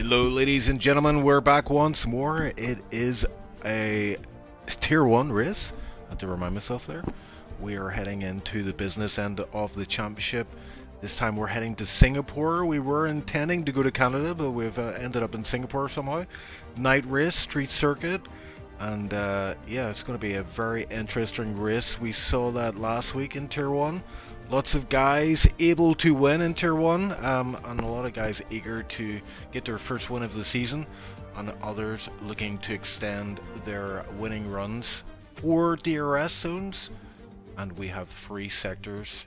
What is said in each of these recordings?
Hello ladies and gentlemen, we're back once more. It is a tier 1 race. I had to remind myself there. We are heading into the business end of the championship. This time we're heading to Singapore. We were intending to go to Canada, but we've ended up in Singapore somehow. Night race, street circuit, and yeah, it's going to be a very interesting race. We saw that last week in tier 1. Lots of guys able to win in tier 1, and a lot of guys eager to get their first win of the season, and others looking to extend their winning runs. 4 DRS zones, and we have 3 sectors.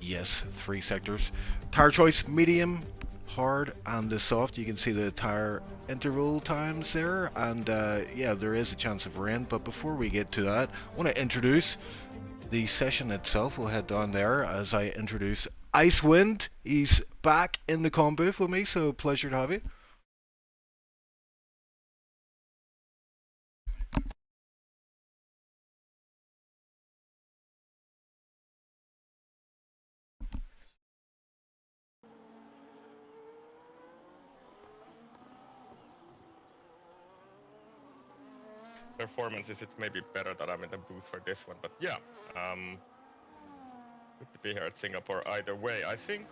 Yes, 3 sectors. Tire choice: medium, hard, and the soft. You can see the tire interval times there, and yeah, there is a chance of rain. But before we get to that, I want to introduce the session itself. We'll head down there as I introduce Icewind. He's back in the comm booth with me, so pleasure to have you. Performances, it's maybe better that I'm in the booth for this one, but yeah, good to be here at Singapore either way. I think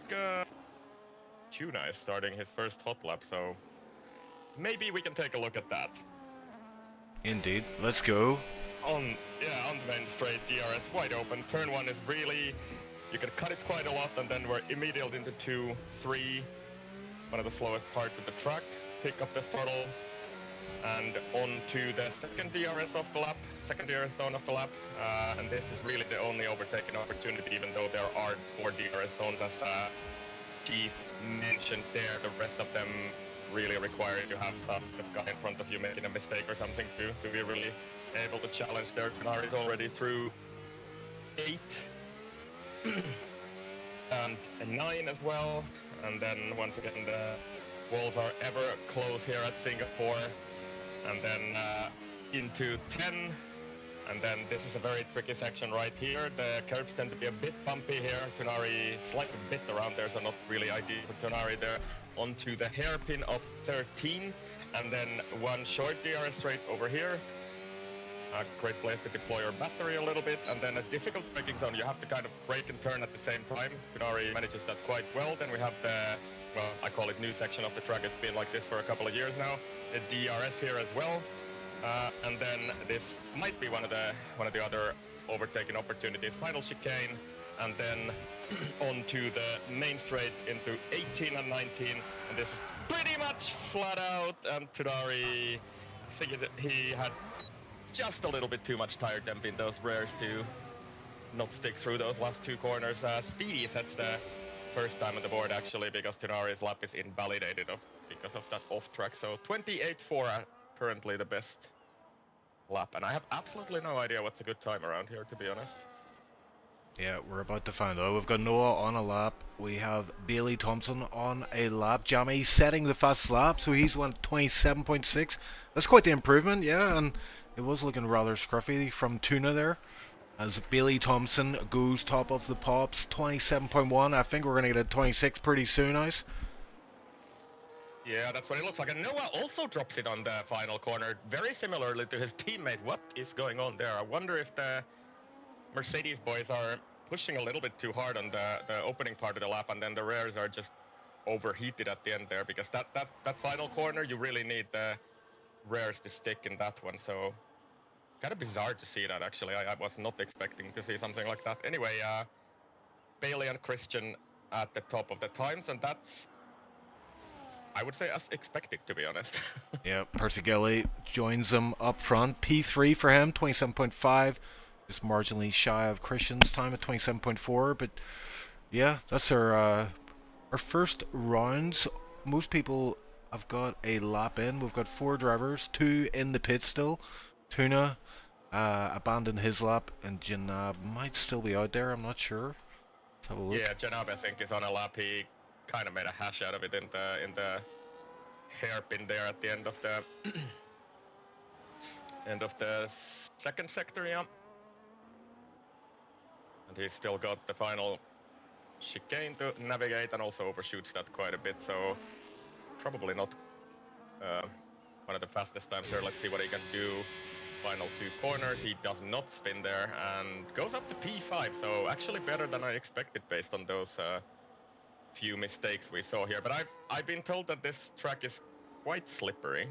Tuna is starting his first hot lap, so maybe we can take a look at that. Indeed, let's go. On the main straight, DRS wide open. Turn 1 is really, you can cut it quite a lot, and then we're immediately into 2, 3, one of the slowest parts of the track. Pick up the throttle, and on to the second DRS of the lap, second DRS zone of the lap, and this is really the only overtaking opportunity, even though there are 4 DRS zones, as Chief mentioned there. The rest of them really require you to have some guy in front of you making a mistake or something to be really able to challenge there. Tunari is already through 8 and 9 as well, and then once again the walls are ever close here at Singapore. And then into 10, and then this is a very tricky section right here. The curves tend to be a bit bumpy here. Tunari slides a bit around there, so not really ideal for Tunari there. Onto the hairpin of 13, and then one short DRS straight over here. A great place to deploy your battery a little bit, and then a difficult braking zone. You have to kind of brake and turn at the same time. Tunari manages that quite well. Then we have the, well, I call it new section of the track. It's been like this for a couple of years now. The DRS here as well, and then this might be one of the other overtaking opportunities. Final chicane, and then onto the main straight into 18 and 19, and this is pretty much flat out. And Tunari, I think he had just a little bit too much tire temp in those rears to not stick through those last 2 corners. Speedy sets the first time on the board actually, because Tunari's lap is invalidated because of that off track. So 28.4 currently the best lap, and I have absolutely no idea what's a good time around here, to be honest. Yeah, we're about to find out. We've got Noah on a lap. We have Bailey Thompson on a lap. Jamie setting the fast lap, so he's went 27.6. That's quite the improvement, yeah, and it was looking rather scruffy from Tuna there, as Bailey Thompson goes top of the pops, 27.1. I think we're going to get a 26 pretty soon, Ice. Yeah, that's what it looks like. And Noah also drops it on the final corner, very similarly to his teammate. What is going on there? I wonder if the Mercedes boys are pushing a little bit too hard on the opening part of the lap, and then the rears are just overheated at the end there, because that final corner, you really need the rears to stick in that one. So kind of bizarre to see that, actually. I was not expecting to see something like that. Anyway, Bailey and Christian at the top of the times, and that's, I would say, as expected, to be honest. Yeah, Persigeli joins them up front. P3 for him, 27.5. Just marginally shy of Christian's time at 27.4. But yeah, that's our first rounds. Most people have got a lap in. We've got 4 drivers, 2 in the pit still. Tuna abandoned his lap, and Janab might still be out there. I'm not sure. Let's have a look. Yeah, Janab, I think, is on a lap. He kind of made a hash out of it in the hairpin there at the end of the second sector, yeah. And he's still got the final chicane to navigate, and also overshoots that quite a bit, so probably not the fastest times here. Let's see what he can do. Final 2 corners, he does not spin there and goes up to P5, so actually better than I expected based on those few mistakes we saw here. But I've been told that this track is quite slippery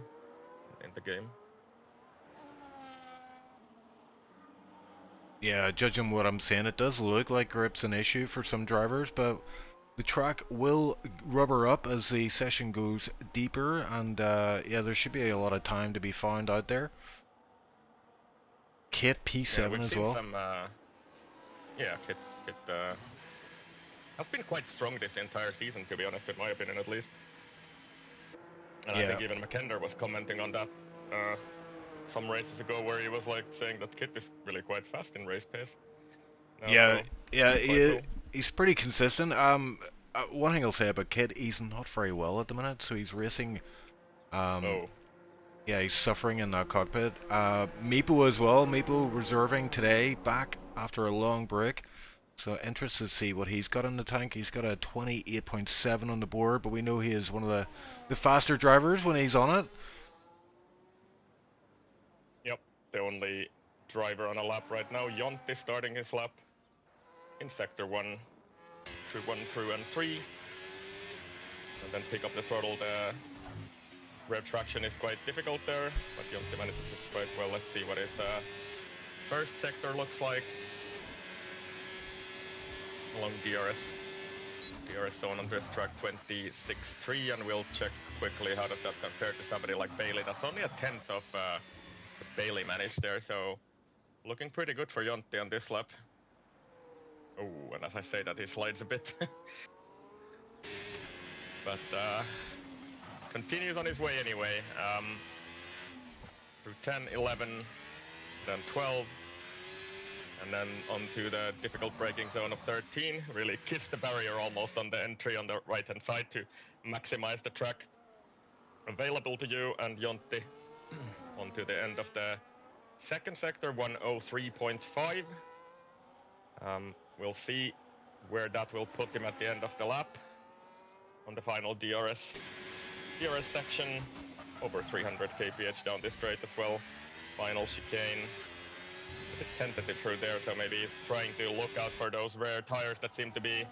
in the game. Yeah, judging what I'm saying, it does look like grip's an issue for some drivers, but the track will rubber up as the session goes deeper, and yeah, there should be a lot of time to be found out there. Kit P7 we've as seen well. Some, Kit has been quite strong this entire season, to be honest, in my opinion at least. And I think even McKender was commenting on that some races ago, where he was like saying that Kit is really quite fast in race pace. He's pretty consistent. One thing I'll say about Kit, he's not very well at the minute, so he's racing. Yeah, he's suffering in that cockpit. Meepo as well. Meepo reserving today, back after a long break. So interested to see what he's got in the tank. He's got a 28.7 on the board, but we know he is one of the faster drivers when he's on it. Yep, the only driver on a lap right now. Jontti starting his lap in sector 1 through 1 through and 3. And then pick up the throttle. The rear traction is quite difficult there, but Jontti manages it quite well. Let's see what his first sector looks like along DRS zone on this track 26.3, and we'll check quickly how does that compare to somebody like Bailey. That's only a tenth of Bailey managed there, so looking pretty good for Jontti on this lap. Oh, and as I say that, he slides a bit. But continues on his way anyway. Through 10, 11, then 12, and then onto the difficult braking zone of 13. Really kissed the barrier almost on the entry on the right-hand side to maximize the track available to you. And Jontti onto the end of the second sector, 103.5. We'll see where that will put him at the end of the lap on the final DRS section. Over 300 kph down this straight as well. Final chicane. A bit tentative through there, so maybe he's trying to look out for those rare tires that seem to be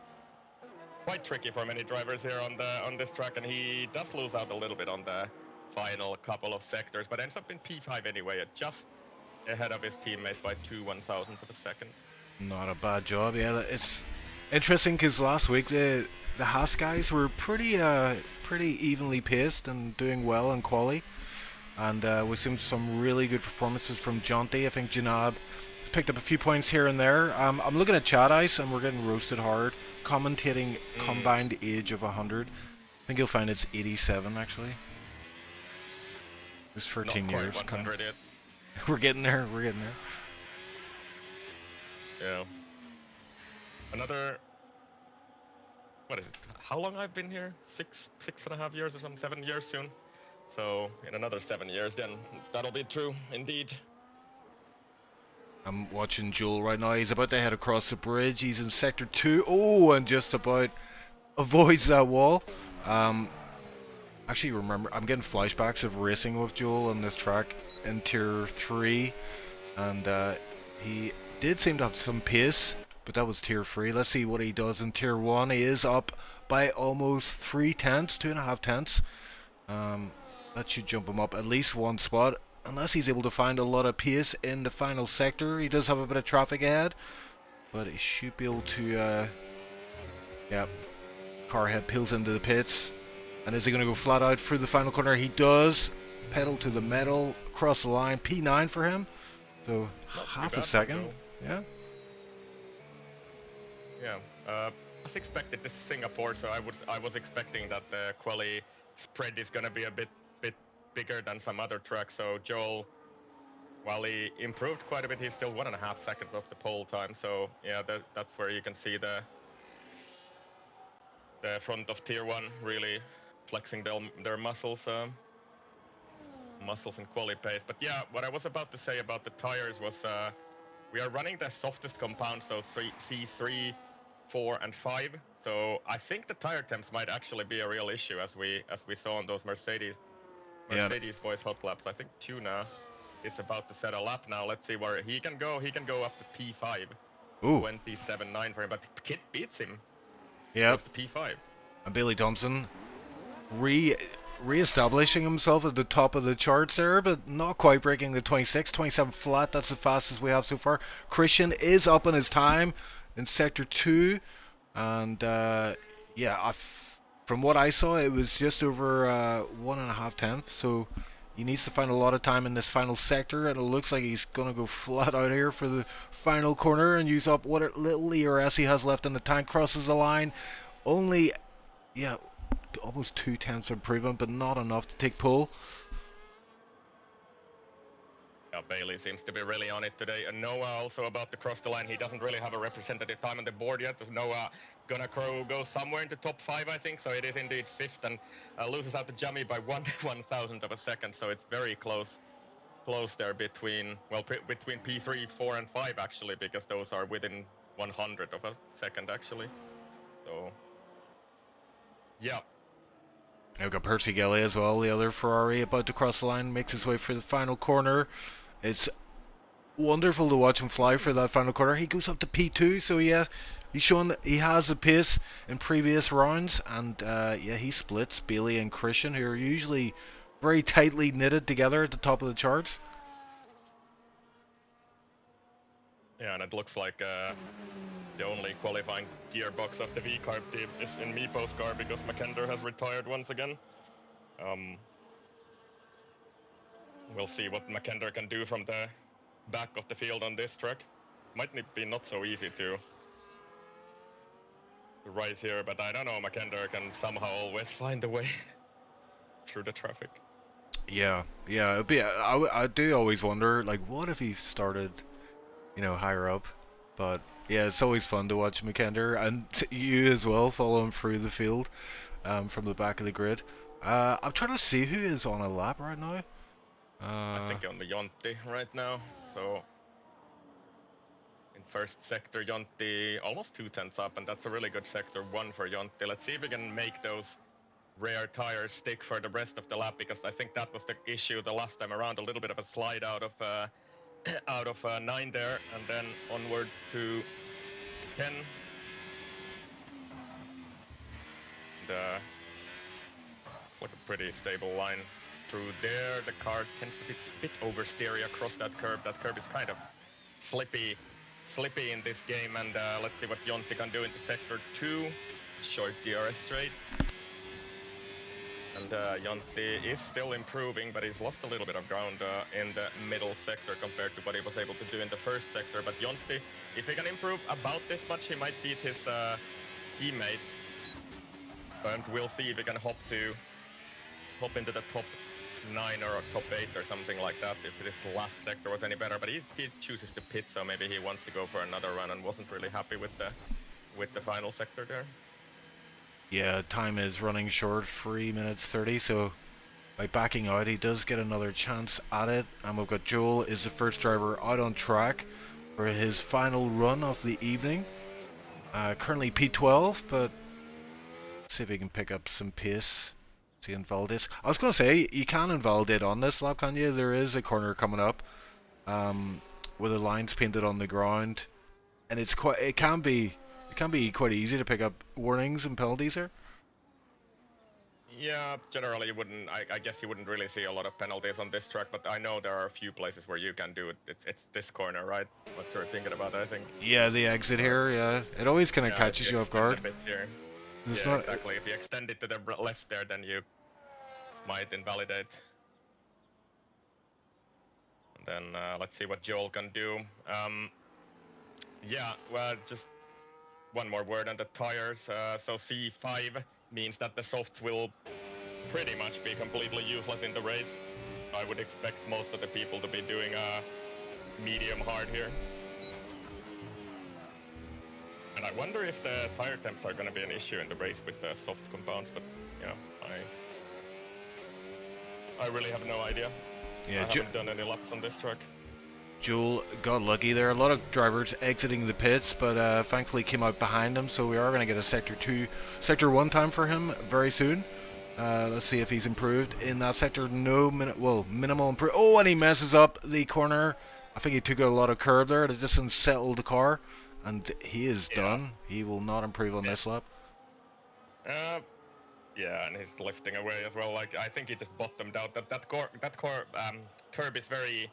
quite tricky for many drivers here on this track, and he does lose out a little bit on the final couple of sectors, but ends up in P5 anyway, just ahead of his teammate by 2/1000 of a second. Not a bad job. Yeah, it's interesting because last week the Haas guys were pretty evenly paced and doing well in quali, and we've seen some really good performances from Jontti. I think Janab has picked up a few points here and there. I'm looking at Chat Ice and we're getting roasted hard. Commentating combined age of 100. I think you'll find it's 87 actually. It's 13 Not quite years. 100 yet. We're getting there. Yeah. Another, what is it? How long I've been here? 6.5 years or something, 7 years soon. So in another 7 years, then that'll be true indeed. I'm watching Joel right now. He's about to head across the bridge. He's in sector 2. Oh, and just about avoids that wall. Actually, remember, I'm getting flashbacks of racing with Joel on this track in tier 3, and he did seem to have some pace, but that was tier 3. Let's see what he does in tier 1. He is up by almost 3 tenths, 2.5 tenths. That should jump him up at least one spot, unless he's able to find a lot of pace in the final sector. He does have a bit of traffic ahead, but he should be able to, yeah, Carhead peels into the pits. And is he going to go flat out through the final corner? He does. Pedal to the metal, across the line. P9 for him. So half a second. Yeah. Yeah. As expected, this is Singapore, so I was expecting that the quali spread is going to be a bit bigger than some other tracks. So Joel, while he improved quite a bit, he's still 1.5 seconds off the pole time. So yeah, that's where you can see the front of tier 1 really flexing their muscles in quali pace. But yeah, what I was about to say about the tires was we are running the softest compound, so C3, 4, and 5. So I think the tire temps might actually be a real issue, as we saw on those Mercedes Yeah. Mercedes boys hot laps. I think Tuna is about to set a lap now. Let's see where he can go. He can go up to P5. Ooh. 27.9 for him, but Kit beats him. Yeah. Goes to P5. And Bailey Thompson re-establishing himself at the top of the charts there, but not quite breaking the 27 flat. That's the fastest we have so far. Christian is up in his time in Sector 2, and yeah, from what I saw, it was just over 1.5 tenths, so he needs to find a lot of time in this final sector, and it looks like he's going to go flat out here for the final corner and use up what little ERS he has left in the tank. Crosses the line, only, yeah, almost 2 tenths improvement, but not enough to take pole. Yeah, Bailey seems to be really on it today. And Noah also about to cross the line. He doesn't really have a representative time on the board yet. There's Noah gonna go somewhere into top 5, I think. So it is indeed 5th, and loses out to Jamie by 1/1000 of a second. So it's very close there between between P3, 4, and 5 actually, because those are within 100 of a second actually. So yeah. We've got Percy Gelly as well, the other Ferrari, about to cross the line, makes his way for the final corner. It's wonderful to watch him fly for that final corner. He goes up to P2, so yeah, he's shown that he has a pace in previous rounds, and yeah, he splits Bailey and Christian, who are usually very tightly knitted together at the top of the charts. Yeah, and it looks like the only qualifying gearbox of the V-Carb team is in Meepo's car, because McKender has retired once again. We'll see what McKender can do from the back of the field on this track. Might be not so easy to rise here, but I don't know, McKender can somehow always find a way through the traffic. Yeah, it'd be, I do always wonder, like, what if he started, you know, higher up? But yeah, it's always fun to watch McKender, and you as well, follow him through the field from the back of the grid. I'm trying to see who is on a lap right now. I think on the Jonti right now. So in first sector, Jonti almost 2 tenths up, and that's a really good sector 1 for Jonti. Let's see if we can make those rear tires stick for the rest of the lap, because I think that was the issue the last time around. A little bit of a slide out of 9 there, and then onward to 10. And it's like a pretty stable line through there. The car tends to be a bit oversteery across that curb. That curb is kind of slippy in this game, and let's see what Jonti can do into sector 2. Short DRS straight. And Jonti is still improving, but he's lost a little bit of ground in the middle sector compared to what he was able to do in the first sector. But Jonti, if he can improve about this much, he might beat his teammate. And we'll see if he can hop into the top 9 or top 8 or something like that, if this last sector was any better. But he chooses to pit, so maybe he wants to go for another run and wasn't really happy with the final sector there. Yeah, time is running short, 3 minutes 30, so by backing out he does get another chance at it. And we've got Joel is the first driver out on track for his final run of the evening. Currently P12, but let's see if he can pick up some pace. See, invalidate. I was going to say, you can invalidate on this lap, can you? There is a corner coming up with the lines painted on the ground, and it can be quite easy to pick up warnings and penalties here. Yeah, generally you wouldn't. I guess you wouldn't really see a lot of penalties on this track, but I know there are a few places where you can do it. It's this corner, right? What you're thinking about, I think. Yeah, the exit here. Yeah, it always kind of catches you off guard. A bit here. Yeah, exactly. If you extend it to the left there, then you might invalidate. And then let's see what Joel can do. Yeah, well, just one more word on the tires. So C5 means that the softs will pretty much be completely useless in the race. I would expect most of the people to be doing medium hard here. And I wonder if the tire temps are going to be an issue in the race with the soft compounds, but you know, I really have no idea. Yeah, I haven't done any laps on this track. Joel got lucky there. A lot of drivers exiting the pits, but thankfully came out behind him, so we are going to get a sector 1 time for him very soon. Let's see if he's improved in that sector. No, minimal improve. Oh, and he messes up the corner. I think he took a lot of curb there to just unsettle the car, and he is done. He will not improve on this lap. Yeah, and he's lifting away as well. Like I think he just bottomed out. That curb is very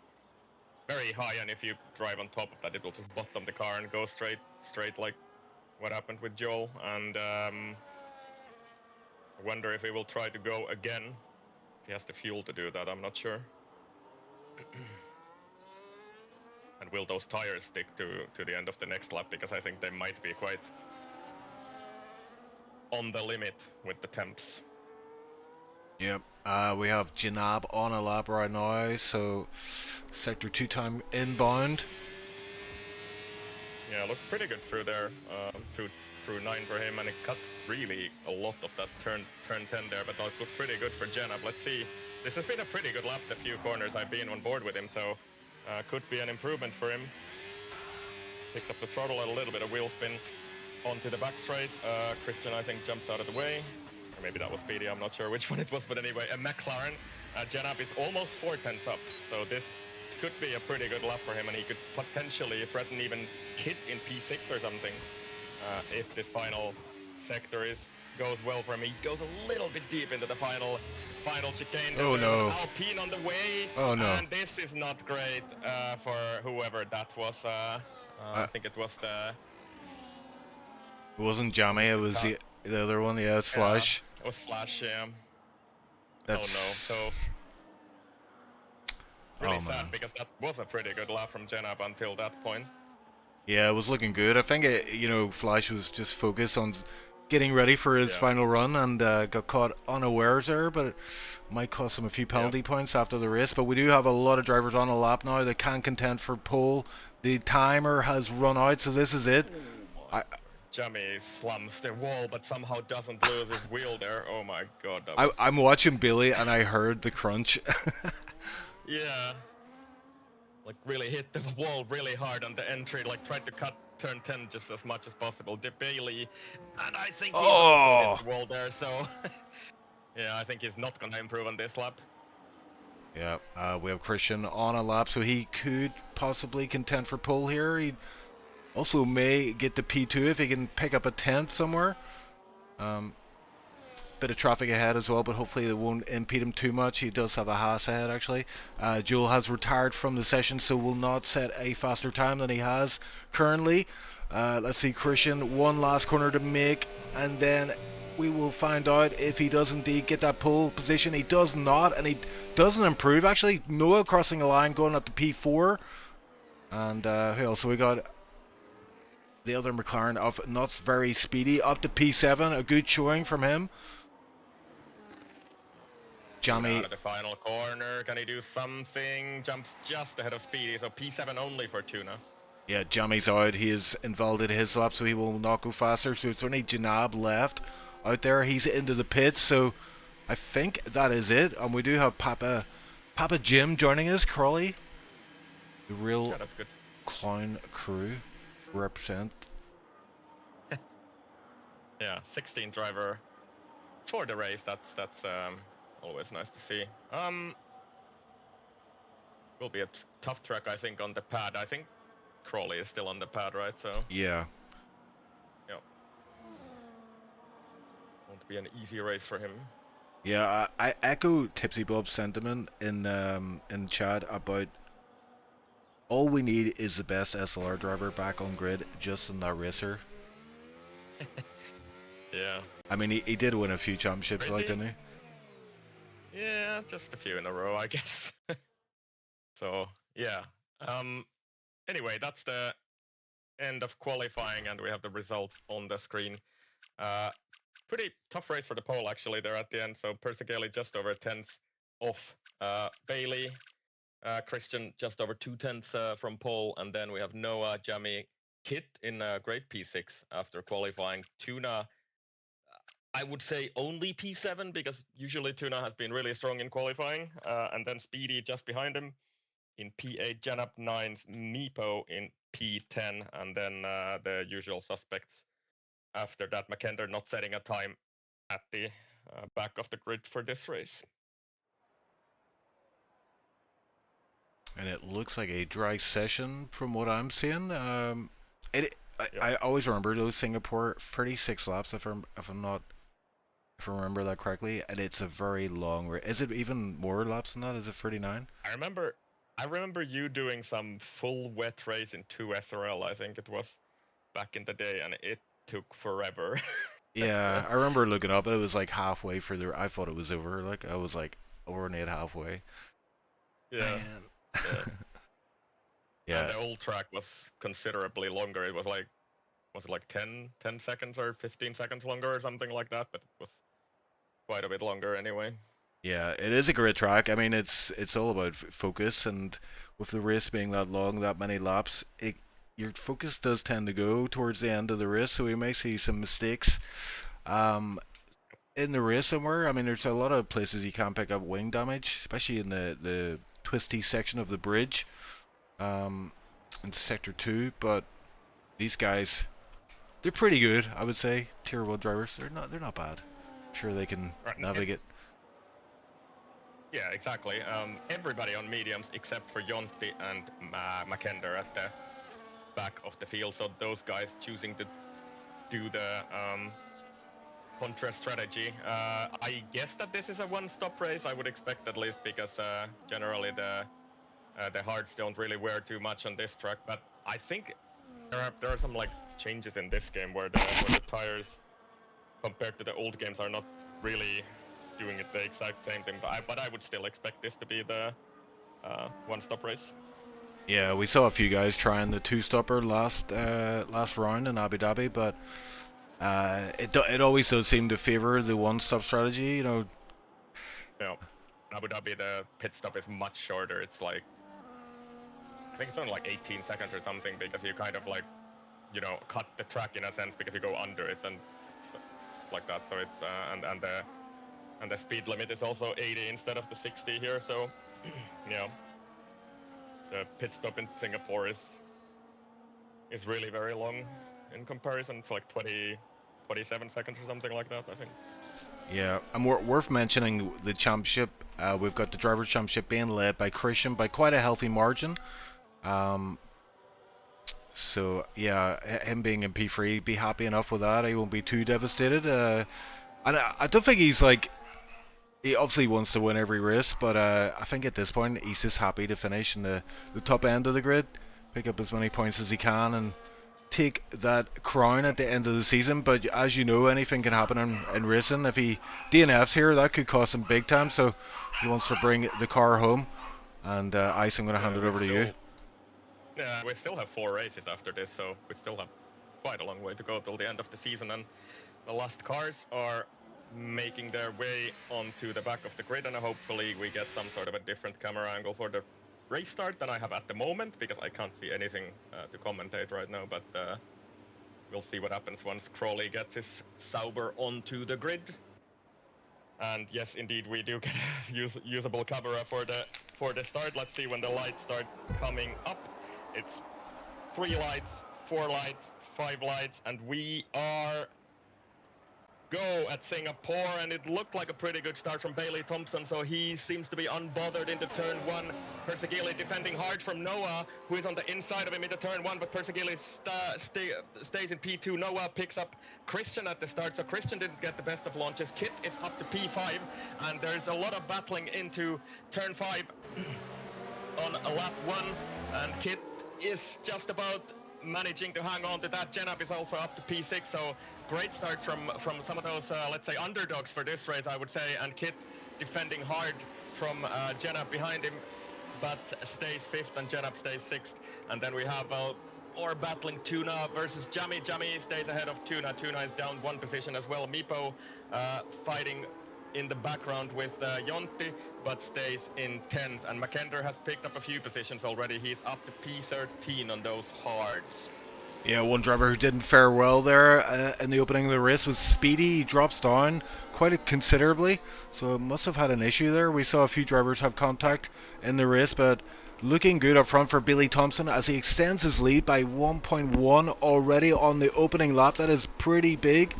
high, and if you drive on top of that, it will just bottom the car and go straight like what happened with Joel. And I wonder if he will try to go again. If he has the fuel to do that, I'm not sure. And will those tires stick to the end of the next lap? Because I think they might be quite on the limit with the temps. Yep. We have Janab on a lap right now, so sector 2 time inbound. Yeah, looked pretty good through there, through 9 for him, and it cuts really a lot of that turn 10 there, but that looked pretty good for Janab. Let's see. This has been a pretty good lap, the few corners I've been on board with him, so could be an improvement for him. Picks up the throttle, a little bit of wheel spin onto the back straight. Christian, I think, jumps out of the way. Or maybe that was Speedy, I'm not sure which one it was, but anyway, a McLaren. Janab is almost 4/10 up, so this could be a pretty good lap for him, and he could potentially threaten even hit in P6 or something if this final sector goes well for him. He goes a little bit deep into the final chicane. Oh no! Alpine on the way. Oh no! And this is not great for whoever that was. I think it was the. It wasn't Jammy. It was the other one. Yeah, it's Flash. Yeah, it was Flash. Yeah. That's... Oh no! So. Really sad, because that was a pretty good lap from Janab until that point. Yeah, it was looking good. I think Flash was just focused on getting ready for his final run and got caught unawares there, but it might cost him a few penalty points after the race. But we do have a lot of drivers on a lap now that can contend for pole. The timer has run out, so this is it. Jamie slams the wall, but somehow doesn't lose his wheel there. Oh my god. I'm watching Billy, and I heard the crunch. Yeah. Like really hit the wall really hard on the entry, like tried to cut turn 10 just as much as possible. Did Bailey, and I think he also hit the wall there, so yeah, I think he's not gonna improve on this lap. Yeah, we have Christian on a lap, so he could possibly contend for pole here. He also may get the P2 if he can pick up a 10th somewhere. Bit of traffic ahead as well, but hopefully it won't impede him too much. He does have a Haas ahead, actually. Joel has retired from the session, so will not set a faster time than he has currently. Let's see, Christian, one last corner to make, and then we will find out if he does indeed get that pole position. He does not, and he doesn't improve, actually. Noah crossing the line, going up to P4. And who else? So we got the other McLaren of not very speedy, up to P7. A good showing from him. Jamie out of the final corner, can he do something? Jumps just ahead of Speedy, so P7 only for Tuna. Yeah, Jamie's out. He is invalid in his lap, so he will not go faster. So it's only Janab left out there. He's into the pits, so I think that is it. And we do have Papa Jim joining us, Crawley. The real that's good. clown crew represent. Yeah, 16 driver for the race. That's always nice to see. Will be a tough track, I think, on the pad. I think Crawley is still on the pad, right? So yeah. Won't be an easy race for him. Yeah, I echo Tipsy Bob's sentiment in chat about all we need is the best SLR driver back on grid, just in that racer. Yeah. I mean, he did win a few championships, like, didn't he? Yeah, just a few in a row, I guess. So, yeah. Anyway, that's the end of qualifying, and we have the results on the screen. Pretty tough race for the pole, actually, there at the end. So, Persigeli just over 10th off Bailey. Christian just over 2/10 from pole, and then we have Noah, Jamie, Kit in a great P6 after qualifying. Tuna, I would say only P7, because usually Tuna has been really strong in qualifying, and then Speedy just behind him in P8, Janab 9th, Meepo in P10, and then the usual suspects after that. McKender not setting a time at the back of the grid for this race. And it looks like a dry session from what I'm seeing. I Yeah. always remember those Singapore 36 laps if I remember that correctly, and it's a very long race. Is it even more laps than that? Is it 39? I remember you doing some full wet race in 2 SRL, I think it was, back in the day, and it took forever. Yeah, I remember looking up, and it was like halfway for the. I thought it was over. Like I was like already at halfway. Yeah. Man. Yeah. And Yeah. the old track was considerably longer. It was it like 10 seconds or 15 seconds longer or something like that, but it was quite a bit longer anyway. Yeah, it is a great track. I mean, it's all about focus, and with the race being that long, that many laps, your focus does tend to go towards the end of the race, so we may see some mistakes um, in the race somewhere. I mean, there's a lot of places you can pick up wing damage, especially in the twisty section of the bridge um, in Sector 2, but these guys, they're pretty good, I would say. Tier 1 drivers, they're not bad. Sure they can Right. navigate. Yeah, exactly. Everybody on mediums except for Jontti and Mackinder at the back of the field. So those guys choosing to do the contra strategy. I guess that this is a one-stop race. I would expect at least because generally the hards don't really wear too much on this track. But I think there are some like changes in this game where the tires compared to the old games are not really doing it the exact same thing, but I would still expect this to be the one-stop race. Yeah, we saw a few guys trying the two-stopper last round in Abu Dhabi, but it always does seem to favor the one-stop strategy. You know. In Abu Dhabi, the pit stop is much shorter. It's like I think it's only like 18 seconds or something because you kind of like cut the track in a sense because you go under it and like that. So it's and the speed limit is also 80 instead of the 60 here. So the pit stop in Singapore is really very long in comparison. It's like 27 seconds or something like that, I think. Yeah, and worth mentioning the championship. We've got the Drivers' Championship being led by Christian by quite a healthy margin. So yeah, him being in P3, be happy enough with that. He won't be too devastated. And I don't think he's like. He obviously wants to win every race, but I think at this point he's just happy to finish in the top end of the grid, pick up as many points as he can, and take that crown at the end of the season. But as you know, anything can happen in racing. If he DNFs here, that could cost him big time. So he wants to bring the car home. And Ice, I'm going to hand it over to you. Yeah, we still have 4 races after this, so we still have quite a long way to go till the end of the season. And the last cars are making their way onto the back of the grid, and hopefully we get some sort of a different camera angle for the race start than I have at the moment, because I can't see anything to commentate right now, but we'll see what happens once Crawley gets his Sauber onto the grid. And yes, indeed, we do get a usable camera for the start. Let's see when the lights start coming up. It's 3 lights, 4 lights, 5 lights, and we are go at Singapore, and it looked like a pretty good start from Bailey Thompson, so he seems to be unbothered into turn 1. Persegili defending hard from Noah, who is on the inside of him into turn 1, but Persegili stays in P2. Noah picks up Christian at the start, so Christian didn't get the best of launches. Kit is up to P5, and there's a lot of battling into turn 5 on lap 1, and Kit is just about managing to hang on to that. Jenab is also up to P6, so great start from some of those, let's say, underdogs for this race, I would say, and Kit defending hard from Jenab behind him, but stays 5th, and Jenab stays 6th. And then we have more battling Tuna versus Jamie. Jamie stays ahead of Tuna. Tuna is down 1 position as well. Mipo fighting in the background with Jontti, but stays in 10th. And Mackinder has picked up a few positions already. He's up to P13 on those hards. Yeah, one driver who didn't fare well there in the opening of the race was Speedy. He drops down quite considerably, so it must have had an issue there. We saw a few drivers have contact in the race, but looking good up front for Bailey Thompson as he extends his lead by 1.1 already on the opening lap. That is pretty big.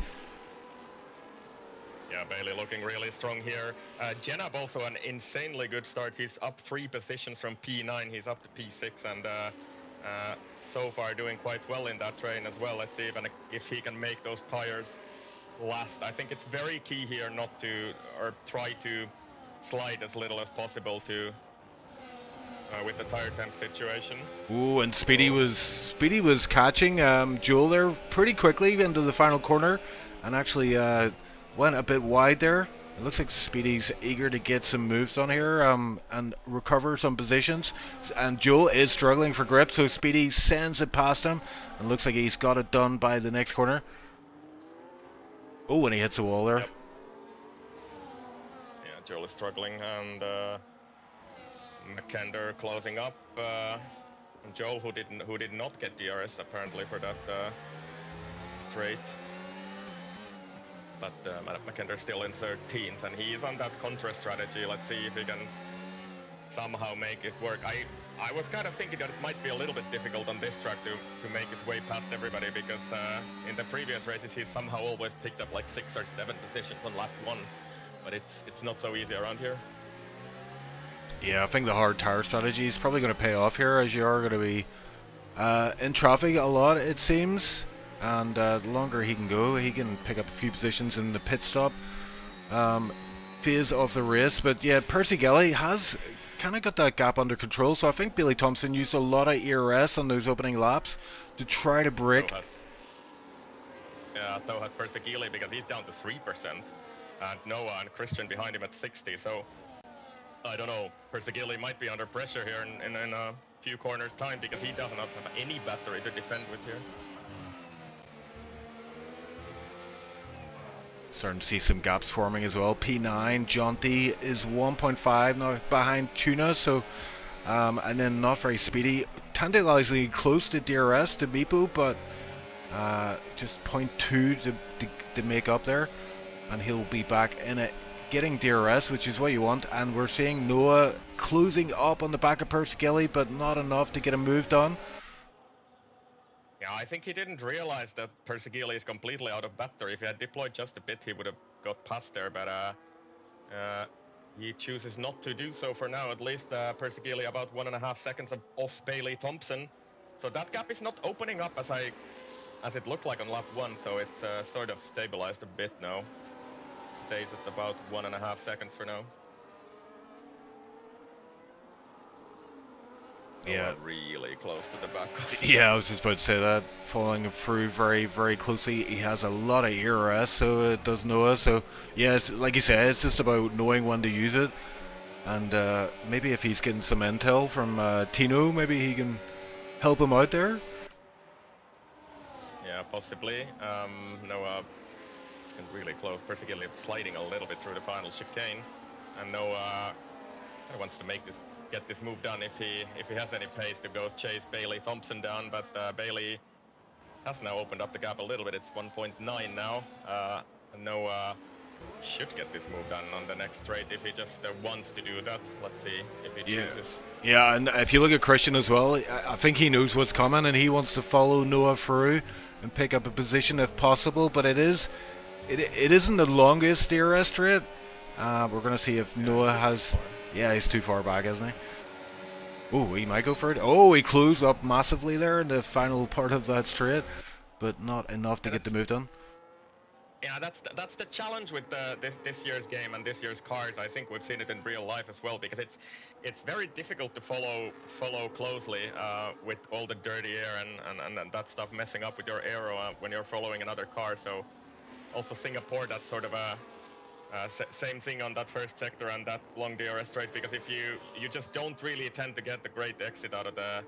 Yeah, Bailey looking really strong here. Jenab also an insanely good start. He's up 3 positions from P9. He's up to P6 and so far doing quite well in that train as well. Let's see if he can make those tires last. I think it's very key here not to, or try to slide as little as possible to with the tire temp situation. Ooh, and Speedy was catching Joel there pretty quickly into the final corner, and actually went a bit wide there. It looks like Speedy's eager to get some moves on here and recover some positions. And Joel is struggling for grip, so Speedy sends it past him, and looks like he's got it done by the next corner. Oh, and he hits the wall there. Yep. Yeah, Joel is struggling, and McKender closing up. And Joel, who did not get DRS apparently for that straight. But McKender still in 13th, and he is on that contra strategy. Let's see if he can somehow make it work. I was kind of thinking that it might be a little bit difficult on this track to make his way past everybody, because in the previous races he's somehow always picked up like 6 or 7 positions on lap 1, but it's not so easy around here. Yeah, I think the hard tire strategy is probably going to pay off here, as you are going to be in traffic a lot, it seems. And the longer he can go, he can pick up a few positions in the pit stop phase of the race. But yeah, Percy Gelly has kind of got that gap under control. So I think Billy Thompson used a lot of ERS on those opening laps to try to break. So has Percy Gelly, because he's down to 3%. And Noah and Christian behind him at 60. So I don't know, Percy Gelly might be under pressure here in a few corners time, because he does not have any battery to defend with here. Starting to see some gaps forming as well. P9, Jonty is 1.5 now behind Tuna, so and then not very speedy. Tantalizingly close to DRS to Meepo, but just 0.2 to make up there, and he'll be back in it, getting DRS, which is what you want. And we're seeing Noah closing up on the back of Percy Gelly, but not enough to get a move done. Yeah, I think he didn't realize that Percy Gelly is completely out of battery. If he had deployed just a bit, he would have got past there, but he chooses not to do so for now. At least Percy Gelly about 1.5 seconds off Bailey Thompson. So that gap is not opening up as it looked like on lap 1, so it's sort of stabilized a bit now. Stays at about 1.5 seconds for now. Yeah, really close to the back. Yeah, I was just about to say that. Following through very, very closely. He has a lot of ERS, so it does Noah. So yeah, it's, like you said, it's just about knowing when to use it. And maybe if he's getting some intel from Tino, maybe he can help him out there. Yeah, possibly. Noah is really close. Percy Gelly sliding a little bit through the final chicane, and Noah wants to get this move done if he has any pace to go chase Bailey Thompson down. But Bailey has now opened up the gap a little bit. It's 1.9 now. And Noah should get this move done on the next straight if he just wants to do that. Let's see if he chooses. Yeah, and if you look at Christian as well, I think he knows what's coming and he wants to follow Noah through and pick up a position if possible. But it isn't the longest DRS straight. We're going to see if Noah has... Yeah, he's too far back, isn't he? Oh, he might go for it. Oh, he closed up massively there in the final part of that straight, but not enough to get the move done. Yeah, that's the challenge with this year's game and this year's cars. I think we've seen it in real life as well, because it's very difficult to follow closely with all the dirty air and that stuff messing up with your aero when you're following another car. So also Singapore, that's sort of a same thing on that first sector and that long DRS straight, because if you just don't really tend to get the great exit out of the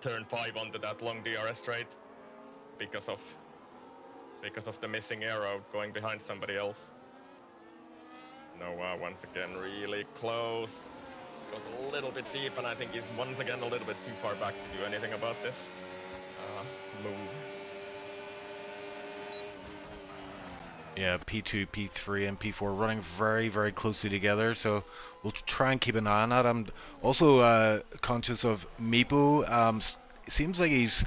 turn 5 onto that long DRS straight because of the missing arrow going behind somebody else. Noah once again really close, goes a little bit deep, and I think he's once again a little bit too far back to do anything about this move. Yeah, P2, P3 and P4 running very, very closely together, so we'll try and keep an eye on that. I'm also conscious of Meepo. It seems like he's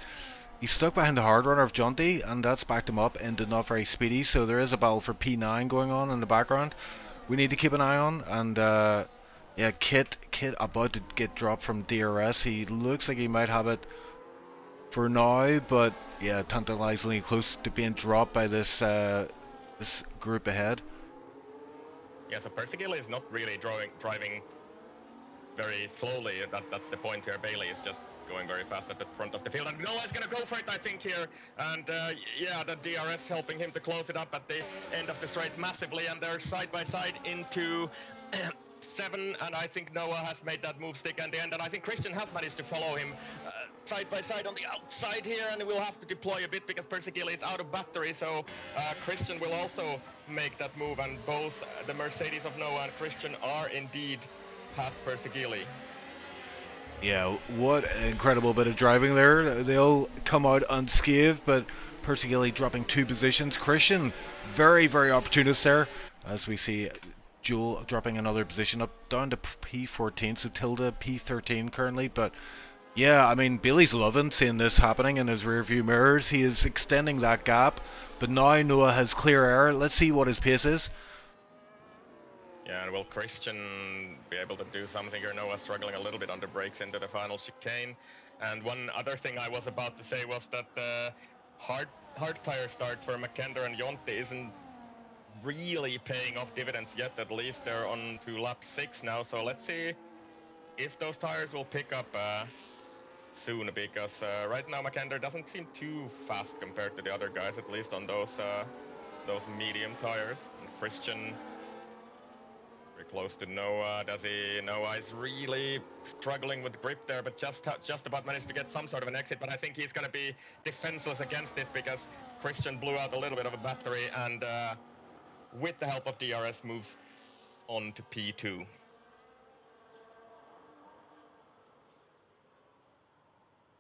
He's stuck behind the hard runner of Jonty, and that's backed him up into not very speedy. So there is a battle for P9 going on in the background. We need to keep an eye on. And yeah, Kit about to get dropped from DRS. He looks like he might have it for now, but yeah, tantalizingly close to being dropped by this this group ahead. Yeah, so Persigil is not really driving very slowly. That's the point here. Bailey is just going very fast at the front of the field, and Noah's gonna go for it, I think, here. And yeah, the DRS helping him to close it up at the end of the straight massively, and they're side by side into 7, and I think Noah has made that move stick in the end, and I think Christian has managed to follow him side by side on the outside here, and we'll have to deploy a bit because Persigil is out of battery, so Christian will also make that move, and both the Mercedes of Noah and Christian are indeed past Persigili. Yeah, what an incredible bit of driving there. They'll come out unscathed, but Persigili dropping 2 positions. Christian, very, very opportunist there, as we see Joel dropping another position up down to P14, so Tilda P13 currently. But yeah, I mean, Bailey's loving seeing this happening in his rear view mirrors. He is extending that gap, but now Noah has clear air. Let's see what his pace is. Yeah, and will Christian be able to do something here? Noah struggling a little bit on the brakes into the final chicane. And one other thing I was about to say was that the hard tire start for McKender and Jonti isn't really paying off dividends yet. At least they're on to lap 6 now, so let's see if those tires will pick up soon, because right now McKender doesn't seem too fast compared to the other guys, at least on those medium tires. And Christian very close to Noah. Noah is really struggling with grip there, but just about managed to get some sort of an exit. But I think he's going to be defenseless against this because Christian blew out a little bit of a battery, and with the help of DRS moves on to P2.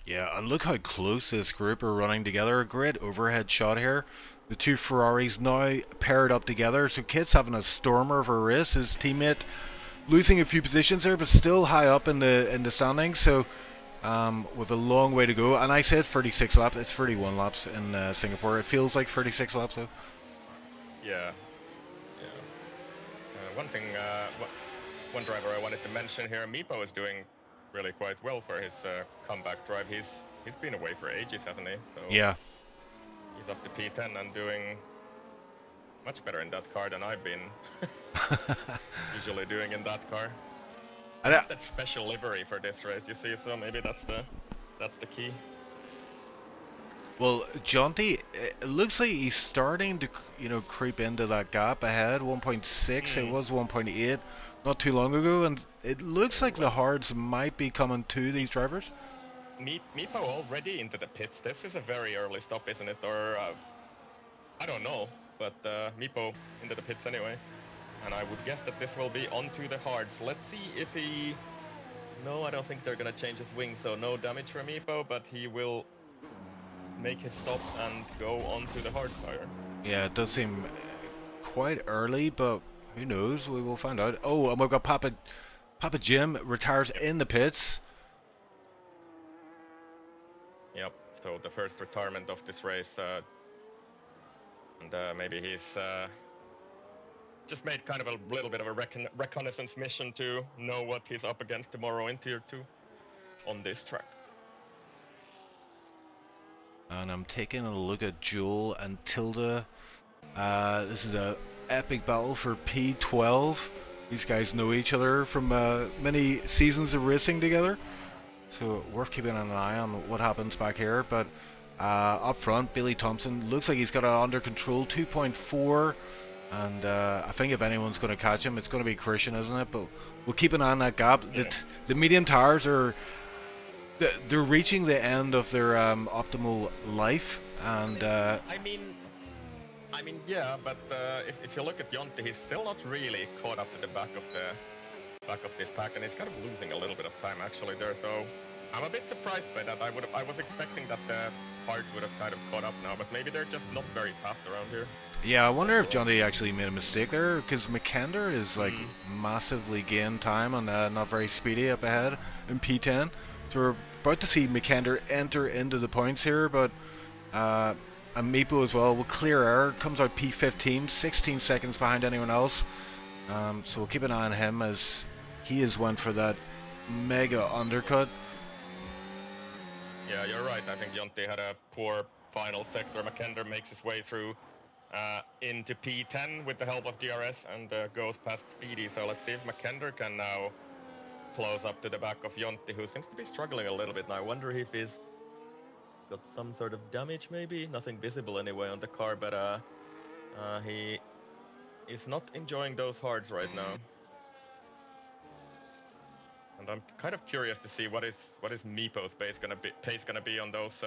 Yeah, and look how close this group are running together. A great overhead shot here. The 2 Ferraris now paired up together. So Kit's having a stormer of a race. His teammate losing a few positions there, but still high up in the standings. So with a long way to go. And I said 36 laps. It's 31 laps in Singapore. It feels like 36 laps though. Yeah. One thing, one driver I wanted to mention here, Meepo is doing really quite well for his comeback drive. He's been away for ages, hasn't he? So yeah. He's up to P10 and doing much better in that car than I've been usually doing in that car. I have that special livery for this race, you see, so maybe that's the key. Well, Jonty, it looks like he's starting to, creep into that gap ahead. 1.6, it was 1.8 not too long ago, and it looks like the hards might be coming to these drivers. Meepo already into the pits. This is a very early stop, isn't it? Or I don't know, but Meepo into the pits anyway. And I would guess that this will be onto the hards. Let's see if he... No, I don't think they're gonna change his wing, so no damage for Meepo, but he will make his stop and go onto the hard tire. Yeah, it does seem quite early, but who knows? We will find out. Oh, and we've got Papa Jim retires in the pits. Yep, so the first retirement of this race, and maybe he's just made kind of a little bit of a reconnaissance mission to know what he's up against tomorrow in Tier 2 on this track. And I'm taking a look at Joel and Tilda. This is a epic battle for P12. These guys know each other from many seasons of racing together, so worth keeping an eye on what happens back here. But up front, Billy Thompson looks like he's got it under control, 2.4, and I think if anyone's going to catch him, it's going to be Christian, isn't it? But we'll keep an eye on that gap. Yeah. The medium tires are they're reaching the end of their optimal life, and I mean, yeah, but if you look at Jonti, he's still not really caught up to the back of this pack, and he's kind of losing a little bit of time actually there. So I'm a bit surprised by that. I was expecting that the parts would have kind of caught up now, but maybe they're just not very fast around here. Yeah, I wonder if Jonti actually made a mistake there, because McKender is like massively gained time and not very speedy up ahead in P10. So we're about to see McKender enter into the points here, but and Meepo as well will clear air, comes out P15, 16 seconds behind anyone else. So we'll keep an eye on him as he is one for that mega undercut. Yeah, you're right. I think Jontti had a poor final sector. McKender makes his way through into P10 with the help of DRS and goes past Speedy. So let's see if McKender can now close up to the back of Jontti, who seems to be struggling a little bit now. I wonder if he's got some sort of damage, maybe? Nothing visible anyway on the car, but he is not enjoying those hards right now. And I'm kind of curious to see what is Meepo's pace gonna be on those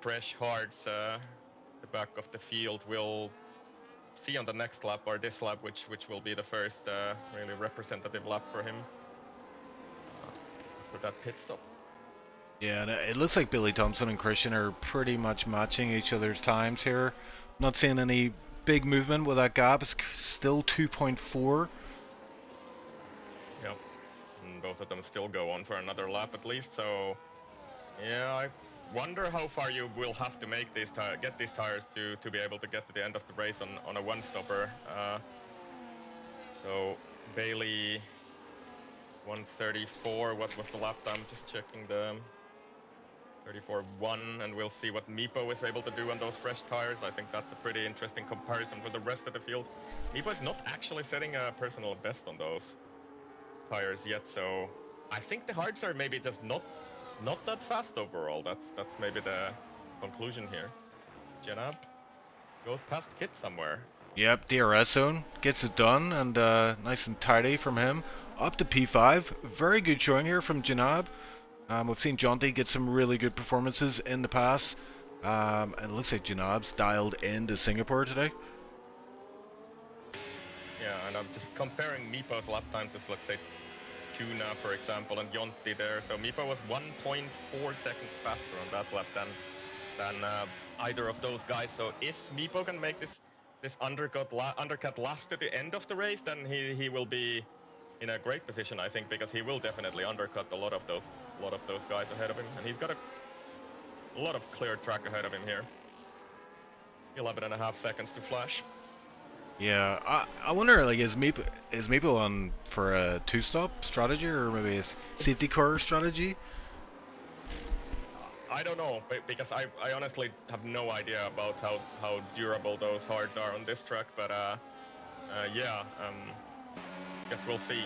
fresh hards. The back of the field. We'll see on the next lap or this lap, which will be the first really representative lap for him after that pit stop. Yeah, and it looks like Billy Thompson and Christian are pretty much matching each other's times here. Not seeing any big movement with that gap. It's still 2.4. Yep, and both of them still go on for another lap at least. So yeah, I wonder how far you will have to make these get these tires to be able to get to the end of the race on a one-stopper. So Bailey 134. What was the lap time? Just checking the 34.1, and we'll see what Meepo is able to do on those fresh tires. I think that's a pretty interesting comparison with the rest of the field. Meepo is not actually setting a personal best on those tires yet, so I think the hards are maybe just not that fast overall. That's maybe the conclusion here. Janab goes past Kit somewhere. Yep, DRS zone gets it done, and nice and tidy from him. Up to P5. Very good showing here from Janab. We've seen Jontti get some really good performances in the past. And it looks like Janab's dialed into Singapore today. Yeah, and I'm just comparing Meepo's lap time to, let's say, Tuna, for example, and Jontti there. So Meepo was 1.4 seconds faster on that lap than either of those guys. So if Meepo can make this undercut last to the end of the race, then he will be in a great position, I think, because he will definitely undercut a lot of those guys ahead of him, and he's got a lot of clear track ahead of him here. 11.5 seconds to flash. Yeah, I wonder, like, is Meepo on for a two-stop strategy or maybe a safety car strategy? I don't know, because I honestly have no idea about how durable those hards are on this track, but yeah, guess we'll see.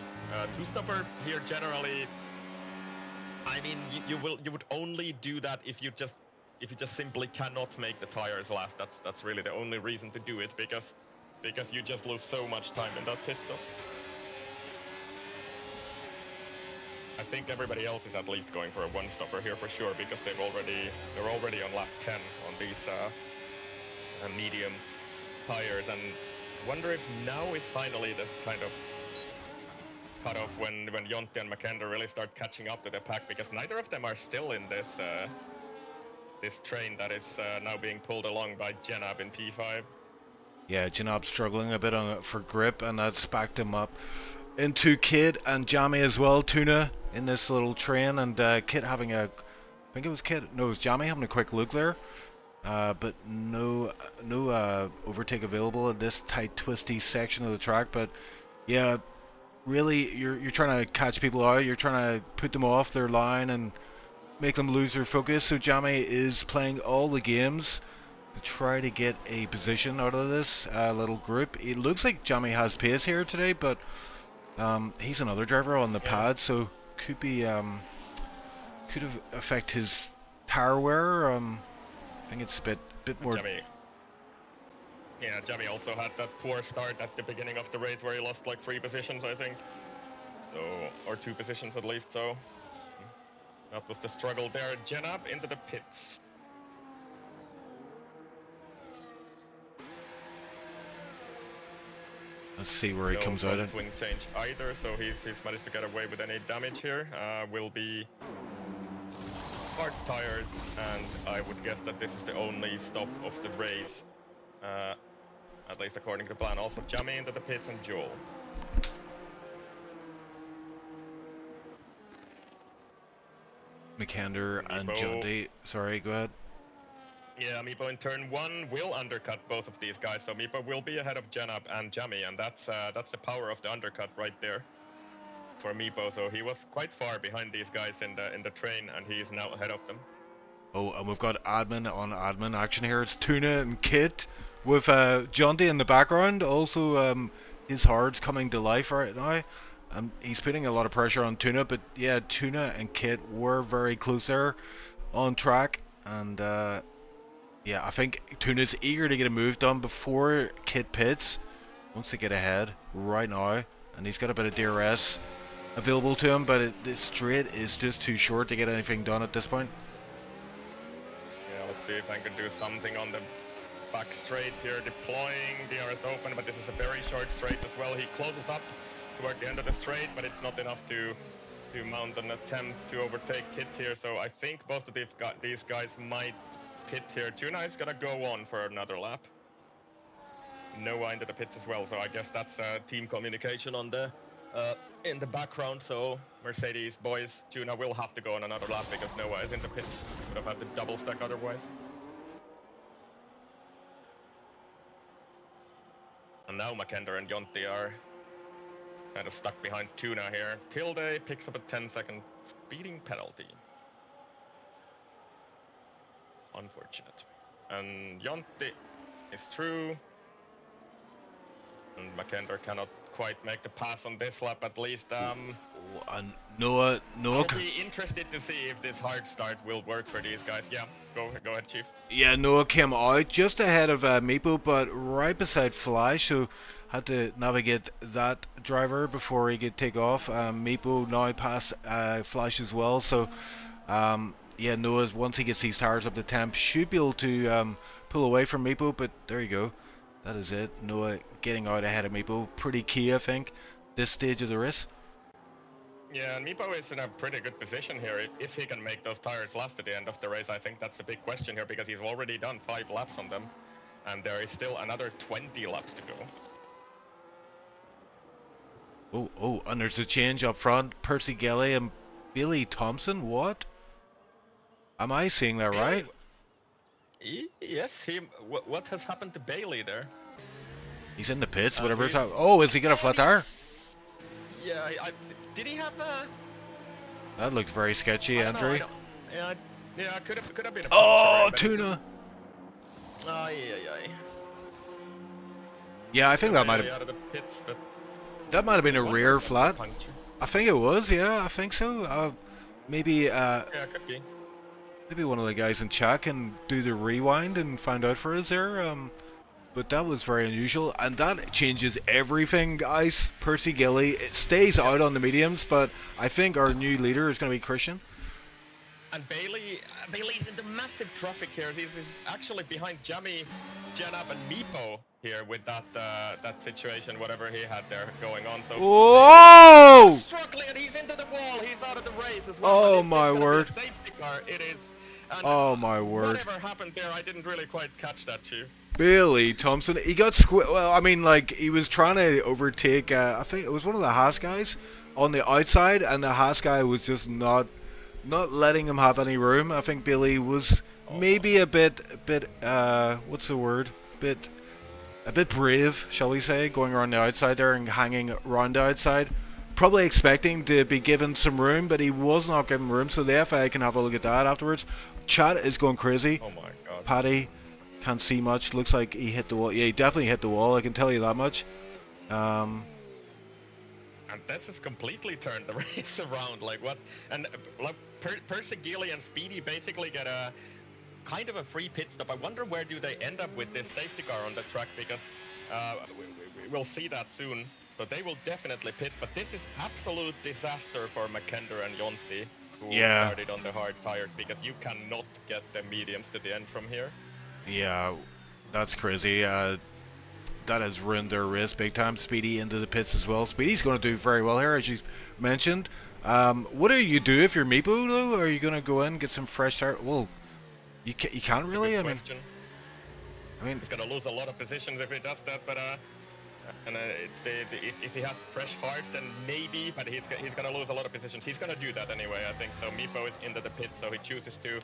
Two-stopper here generally, I mean, you would only do that if you just simply cannot make the tires last. That's really the only reason to do it, because you just lose so much time in that pit stop. I think everybody else is at least going for a one-stopper here for sure, because they're already on lap 10 on these medium tires, and wonder if now is finally this kind of cut off when Jontti and McKender really start catching up to the pack, because neither of them are still in this this train that is now being pulled along by Janab in P5. Yeah, Janab struggling a bit for grip, and that's backed him up into Kid and Jamie as well. Tuna in this little train, and Kid having I think it was Kid, no, it was Jamie having a quick look there, but no overtake available in this tight, twisty section of the track. But yeah, really, you're trying to catch people out. You're trying to put them off their line and make them lose their focus. So Jamie is playing all the games to try to get a position out of this little group. It looks like Jamie has pace here today, but he's another driver on the pad, so could be could have affect his tire wear. I think it's a bit more. Jamie also had that poor start at the beginning of the race where he lost like 3 positions, I think. So, or 2 positions at least. So that was the struggle there. Janab into the pits. Let's see where he comes out. No twin change either, so he's managed to get away with any damage here. Will be hard tires, and I would guess that this is the only stop of the race, at least according to the plan. Also, Jamie into the pits and Joel. McKender and Meepo. Jundy. Sorry, go ahead. Yeah, Meepo in turn 1 will undercut both of these guys, so Meepo will be ahead of Janab and Jammy, and that's the power of the undercut right there for Meepo. So he was quite far behind these guys in the train, and he's now ahead of them. Oh, and we've got admin on admin action here. It's Tuna and Kit with Jundy in the background. Also, his hard's coming to life right now. He's putting a lot of pressure on Tuna, but yeah, Tuna and Kit were very close there on track, and yeah, I think Tuna's eager to get a move done before Kit pits. Wants to get ahead right now, and he's got a bit of DRS available to him, but the straight is just too short to get anything done at this point. Yeah, let's see if I can do something on the back straight here, deploying DRS open, but this is a very short straight as well. He closes up toward the end of the straight, but it's not enough to mount an attempt to overtake Kit here, so I think both of these guys might pit here. Tuna is gonna go on for another lap. Noah into the pits as well, so I guess that's team communication on the in the background. So Mercedes boys, Tuna will have to go on another lap because Noah is in the pits. Would have had to double stack otherwise. And now McKender and Jonti are kind of stuck behind Tuna here. Tilde picks up a 10-second speeding penalty. Unfortunate. And Jonti is through. And McKender cannot quite make the pass on this lap, at least. And Noah I'll be interested to see if this hard start will work for these guys. Yeah, go ahead, Chief. Yeah, Noah came out just ahead of Meepo, but right beside Flash, so had to navigate that driver before he could take off. Meepo now passed Flash as well, so yeah, Noah, once he gets these tires up to temp, should be able to pull away from Meepo, but there you go. That is it. Noah getting out ahead of Meepo. Pretty key, I think, this stage of the race. Yeah, and Meepo is in a pretty good position here. If he can make those tires last at the end of the race, I think that's the big question here, because he's already done 5 laps on them, and there is still another 20 laps to go. Oh, and there's a change up front. Percy Gelly and Billy Thompson. What? Am I seeing that right? Yes, what has happened to Bailey there? He's in the pits, whatever's happening. Oh, is he got a flat tire? Yeah, did he have a... That looked very sketchy, Andrew. Yeah, could have been a... Oh, Tuna! Aye. Yeah, I think that might have... out of the pits, but That might have been a rear flat. puncture. I think it was, yeah, I think so. Maybe, Yeah, could be. maybe one of the guys in chat can do the rewind and find out for us there. But that was very unusual, and that changes everything, guys. Percy Gilly, it stays out on the mediums, but I think our new leader is going to be Christian. And Bailey's in the massive traffic here. He's actually behind Jammy, Janab, and Meepo here with that situation, whatever he had there going on. So Whoa! he's struggling, and he's into the wall. He's out of the race as well. Oh my word! Safety car, it is. And oh my word! Whatever happened there, I didn't really quite catch that, Chief. Billy Thompson, he got well, I mean, like, he was trying to overtake, I think it was one of the Haas guys on the outside, and the Haas guy was just not letting him have any room. I think Billy was maybe a bit, what's the word? A bit brave, shall we say, going around the outside there and hanging around the outside. Probably expecting to be given some room, but he was not given room, so the FIA can have a look at that afterwards. Chat is going crazy. Oh my god. Paddy can't see much. Looks like he hit the wall. Yeah, he definitely hit the wall. I can tell you that much. And this has completely turned the race around. Like what? And like Percy Gilly and Speedy basically get a kind of a free pit stop. I wonder where do they end up with this safety car on the track, because we'll see that soon. So they will definitely pit. But this is absolute disaster for McKender and Jonti, who started on the hard tires, because you cannot get the mediums to the end from here. Yeah, that's crazy. That has ruined their race big time. Speedy into the pits as well. Speedy's going to do very well here, as you mentioned. What do you do if you're Meepo, though? Are you going to go in, get some fresh tire? Well, you can't really. I mean, he's going to lose a lot of positions if he does that, but And it's if he has fresh hearts, then maybe, but he's gonna lose a lot of positions. He's gonna do that anyway, I think. So Meepo is into the pit, so he chooses to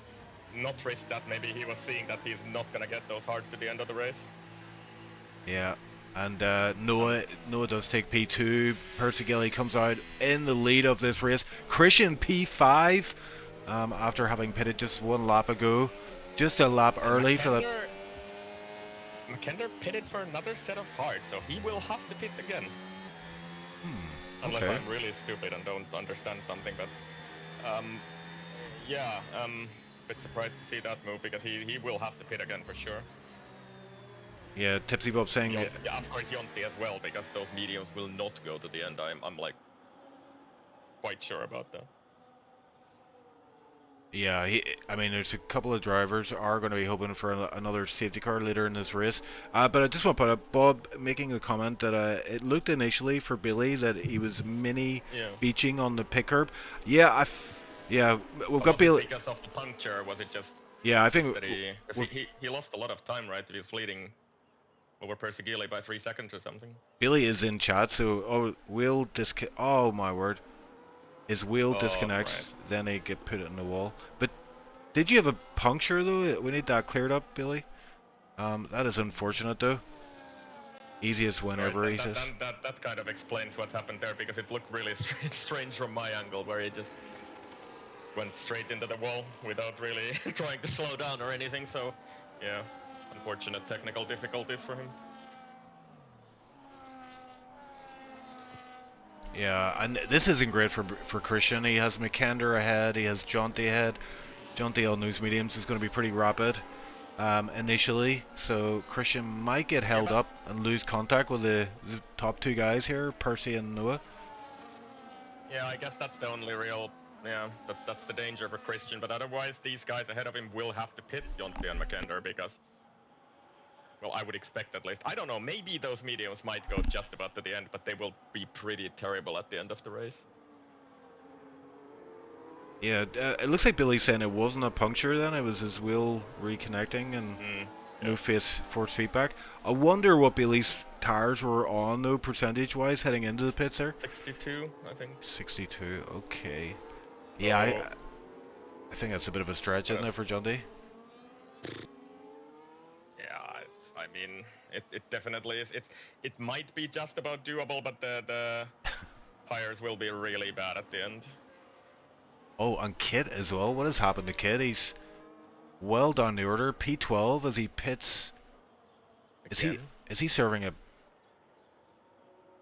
not risk that. Maybe he was seeing that he's not gonna get those hearts to the end of the race. Yeah, and Noah does take P2. Persigilli comes out in the lead of this race. Christian P5 after having pitted just one lap ago. Just a lap early for that. McKender pitted for another set of hearts, so he will have to pit again. Unless Okay. I'm really stupid and don't understand something, but yeah, bit surprised to see that move because he will have to pit again for sure. Yeah, Tipsy Bob saying. Yeah, of course Jonti as well, because those mediums will not go to the end. I'm like quite sure about that. Yeah, I mean, there's a couple of drivers are going to be hoping for another safety car later in this race. But I just want to put up Bob making a comment that it looked initially for Billy that he was beaching on the pit curb. Yeah, we've got Billy. Because of the puncture, or was it just? Yeah, I think that he lost a lot of time, right? He was leading over Persigilli by 3 seconds or something. Billy is in chat, so oh my word. His wheel disconnects, right. then they get put in the wall. But did you have a puncture though? We need that cleared up, Billy. That is unfortunate though. Easiest win ever, he says. That kind of explains what happened there, because it looked really strange from my angle, where he just went straight into the wall without really trying to slow down or anything. So, yeah, unfortunate technical difficulties for him. Yeah, and this isn't great for Christian. He has McKender ahead, he has Jonti ahead. Jonti on news mediums is going to be pretty rapid initially, so Christian might get held up and lose contact with the top two guys here, Percy and Noah. Yeah, I guess that's the only real, that's the danger for Christian, but otherwise these guys ahead of him will have to pit Jonti and McKender, because, well, I would expect at least. I don't know, maybe those mediums might go just about to the end, but they will be pretty terrible at the end of the race. Yeah, it looks like Billy's saying it wasn't a puncture then, it was his wheel reconnecting and no force feedback. I wonder what Billy's tires were on though, percentage-wise, heading into the pits there. 62, I think. 62, okay. Yeah, I think that's a bit of a stretch, isn't it, for Jonti? I mean, it definitely is. It might be just about doable, but the tires will be really bad at the end. Oh, and Kit as well. What has happened to Kit? He's well down the order. P12 as he pits. Is he serving a?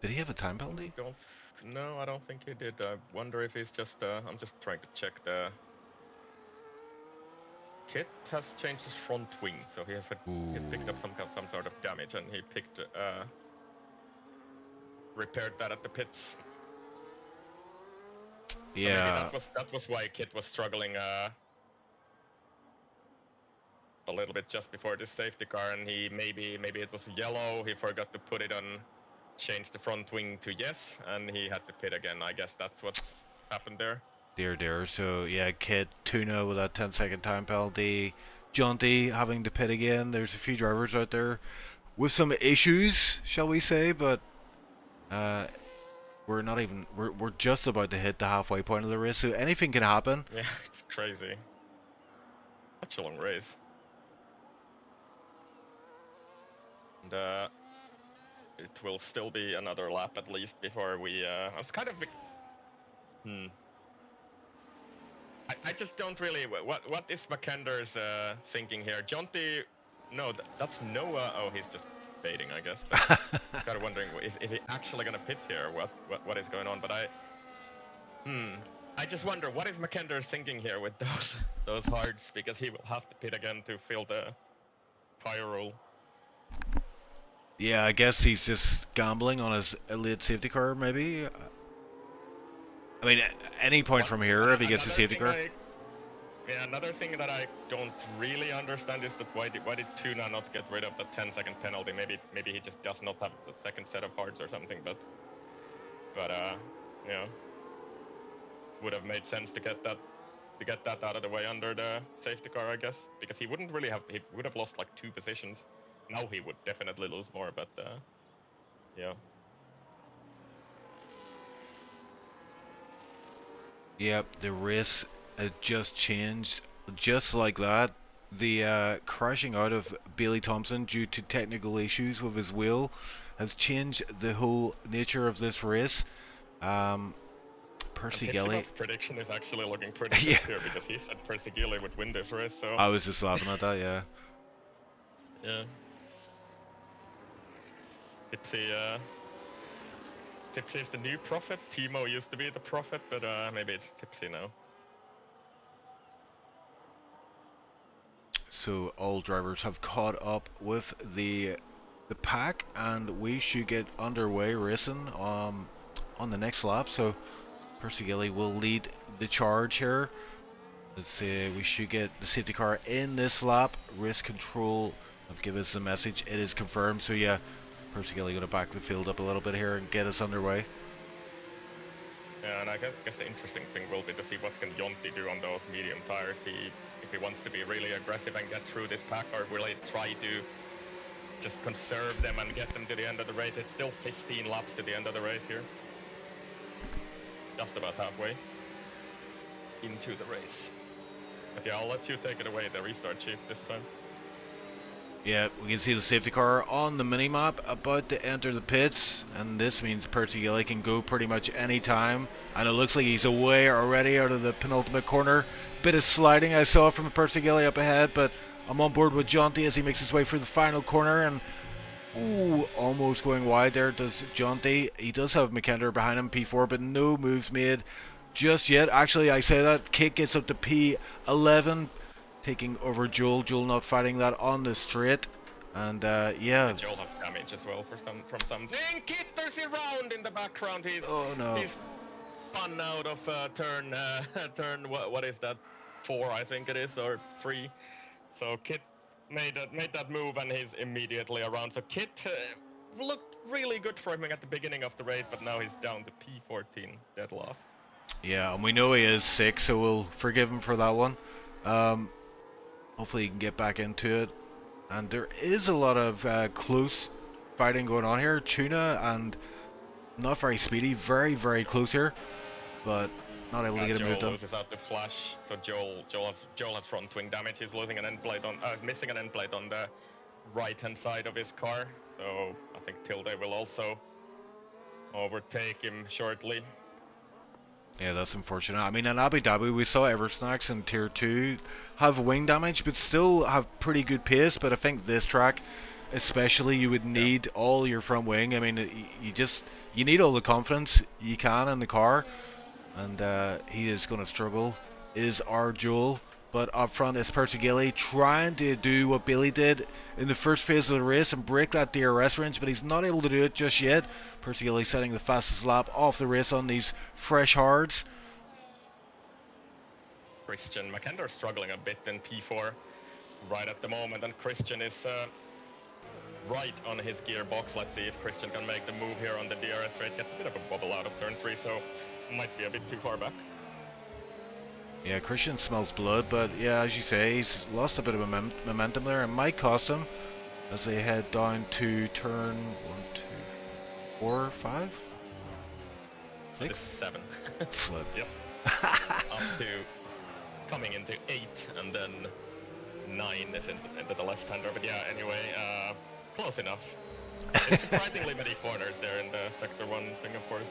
Did he have a time penalty? No, I don't think he did. I wonder if he's just. I'm just trying to check the. Kit has changed his front wing, so he's picked up some sort of damage, and he repaired that at the pits. Yeah. So maybe that was why Kit was struggling a little bit just before this safety car, and maybe it was yellow. He forgot to put it on, change the front wing to yes, and he had to pit again. I guess that's what's happened there. Dear. So yeah, Kit 2-0 with that 10-second time penalty. Jonti having to pit again. There's a few drivers out there with some issues, shall we say, but we're not even. We're just about to hit the halfway point of the race, so anything can happen. Yeah, it's crazy. Such a long race. And it will still be another lap at least before we. I was kind of. I just don't really. What is McKender's thinking here? Jonti, no, that's Noah. Oh, he's just baiting, I guess. I'm kind of wondering, is he actually gonna pit here? What is going on? But I just wonder, what is McKender thinking here with those hards? Because he will have to pit again to fill the tire rule. Yeah, I guess he's just gambling on his elite safety car, maybe. I mean, any point from here, if he gets a safety car. Yeah, another thing that I don't really understand is that why did Tuna not get rid of the 10-second penalty? Maybe he just does not have the second set of hards or something. But yeah, would have made sense to get that out of the way under the safety car, I guess, because he would have lost like 2 positions. Now he would definitely lose more, but Yeah. Yep, the race just changed just like that. The crashing out of Bailey Thompson due to technical issues with his wheel has changed the whole nature of this race. Percy And Gilly. Tipsybot's prediction is actually looking pretty good Yeah, here because he said Percy Gilly would win this race, so I was just laughing at that, yeah. yeah. Tipsy is the new prophet. Timo used to be the prophet, but maybe it's Tipsy now. So all drivers have caught up with the pack, and we should get underway racing on the next lap. So Percy Gilly will lead the charge here. Let's see, we should get the safety car in this lap. Race control have given us the message. It is confirmed. So yeah, Percy Gilly going to back the field up a little bit here and get us underway. Yeah, and I guess the interesting thing will be to see what can Jonti do on those medium tires. If he wants to be really aggressive and get through this pack, or will he try to just conserve them and get them to the end of the race? It's still 15 laps to the end of the race here. Just about halfway into the race. But yeah, I'll let you take it away, the restart, Chief, this time. Yeah, we can see the safety car on the mini-map about to enter the pits, and this means Percy Gilly can go pretty much any time, and it looks like he's away already out of the penultimate corner. Bit of sliding I saw from Percy Gilly up ahead, but I'm on board with Jonty as he makes his way through the final corner, and ooh, almost going wide there does Jonty. He does have McKender behind him, P4, but no moves made just yet. Actually, I say that, Kate gets up to P11, taking over Joel. Joel not fighting that on the straight, and yeah. And Joel has damage as well from something. Kit, there's a round in the background. He's spun out of turn what is that, 4 I think it is, or 3. So Kit made that move and he's immediately around. So Kit looked really good for him at the beginning of the race, but now he's down to P14, dead last. Yeah, and we know he is sick, so we'll forgive him for that one. Hopefully he can get back into it. And there is a lot of close fighting going on here. Tuna and not very speedy, very, very close here, but not able to get him moved Joel on. loses out the flash, so Joel has front wing damage. He's losing an end plate on, missing an end plate on the right-hand side of his car. So I think Tilde will also overtake him shortly. Yeah, that's unfortunate. I mean, in Abu Dhabi, we saw Eversnacks in Tier 2 have wing damage, but still have pretty good pace. But I think this track, especially, you would need all your front wing. I mean, you need all the confidence you can in the car. And he is going to struggle, is our Joel. But up front is Percy Gilly trying to do what Billy did in the first phase of the race and break that DRS range, but he's not able to do it just yet. Percy Gilly setting the fastest lap off the race on these fresh hards. Christian McKender struggling a bit in P4 right at the moment, and Christian is right on his gearbox. Let's see if Christian can make the move here on the DRS rate. Gets a bit of a wobble out of turn 3, so might be a bit too far back. Yeah, Christian smells blood, but yeah, as you say, he's lost a bit of momentum there, and might cost him as they head down to turn 1, 2, 4, 5, 6? This is 7. Flip. Yep. Up to coming into 8, and then 9 is into the left-hander. But yeah, anyway, close enough. It's surprisingly many corners there in the Sector 1 Singapore. So.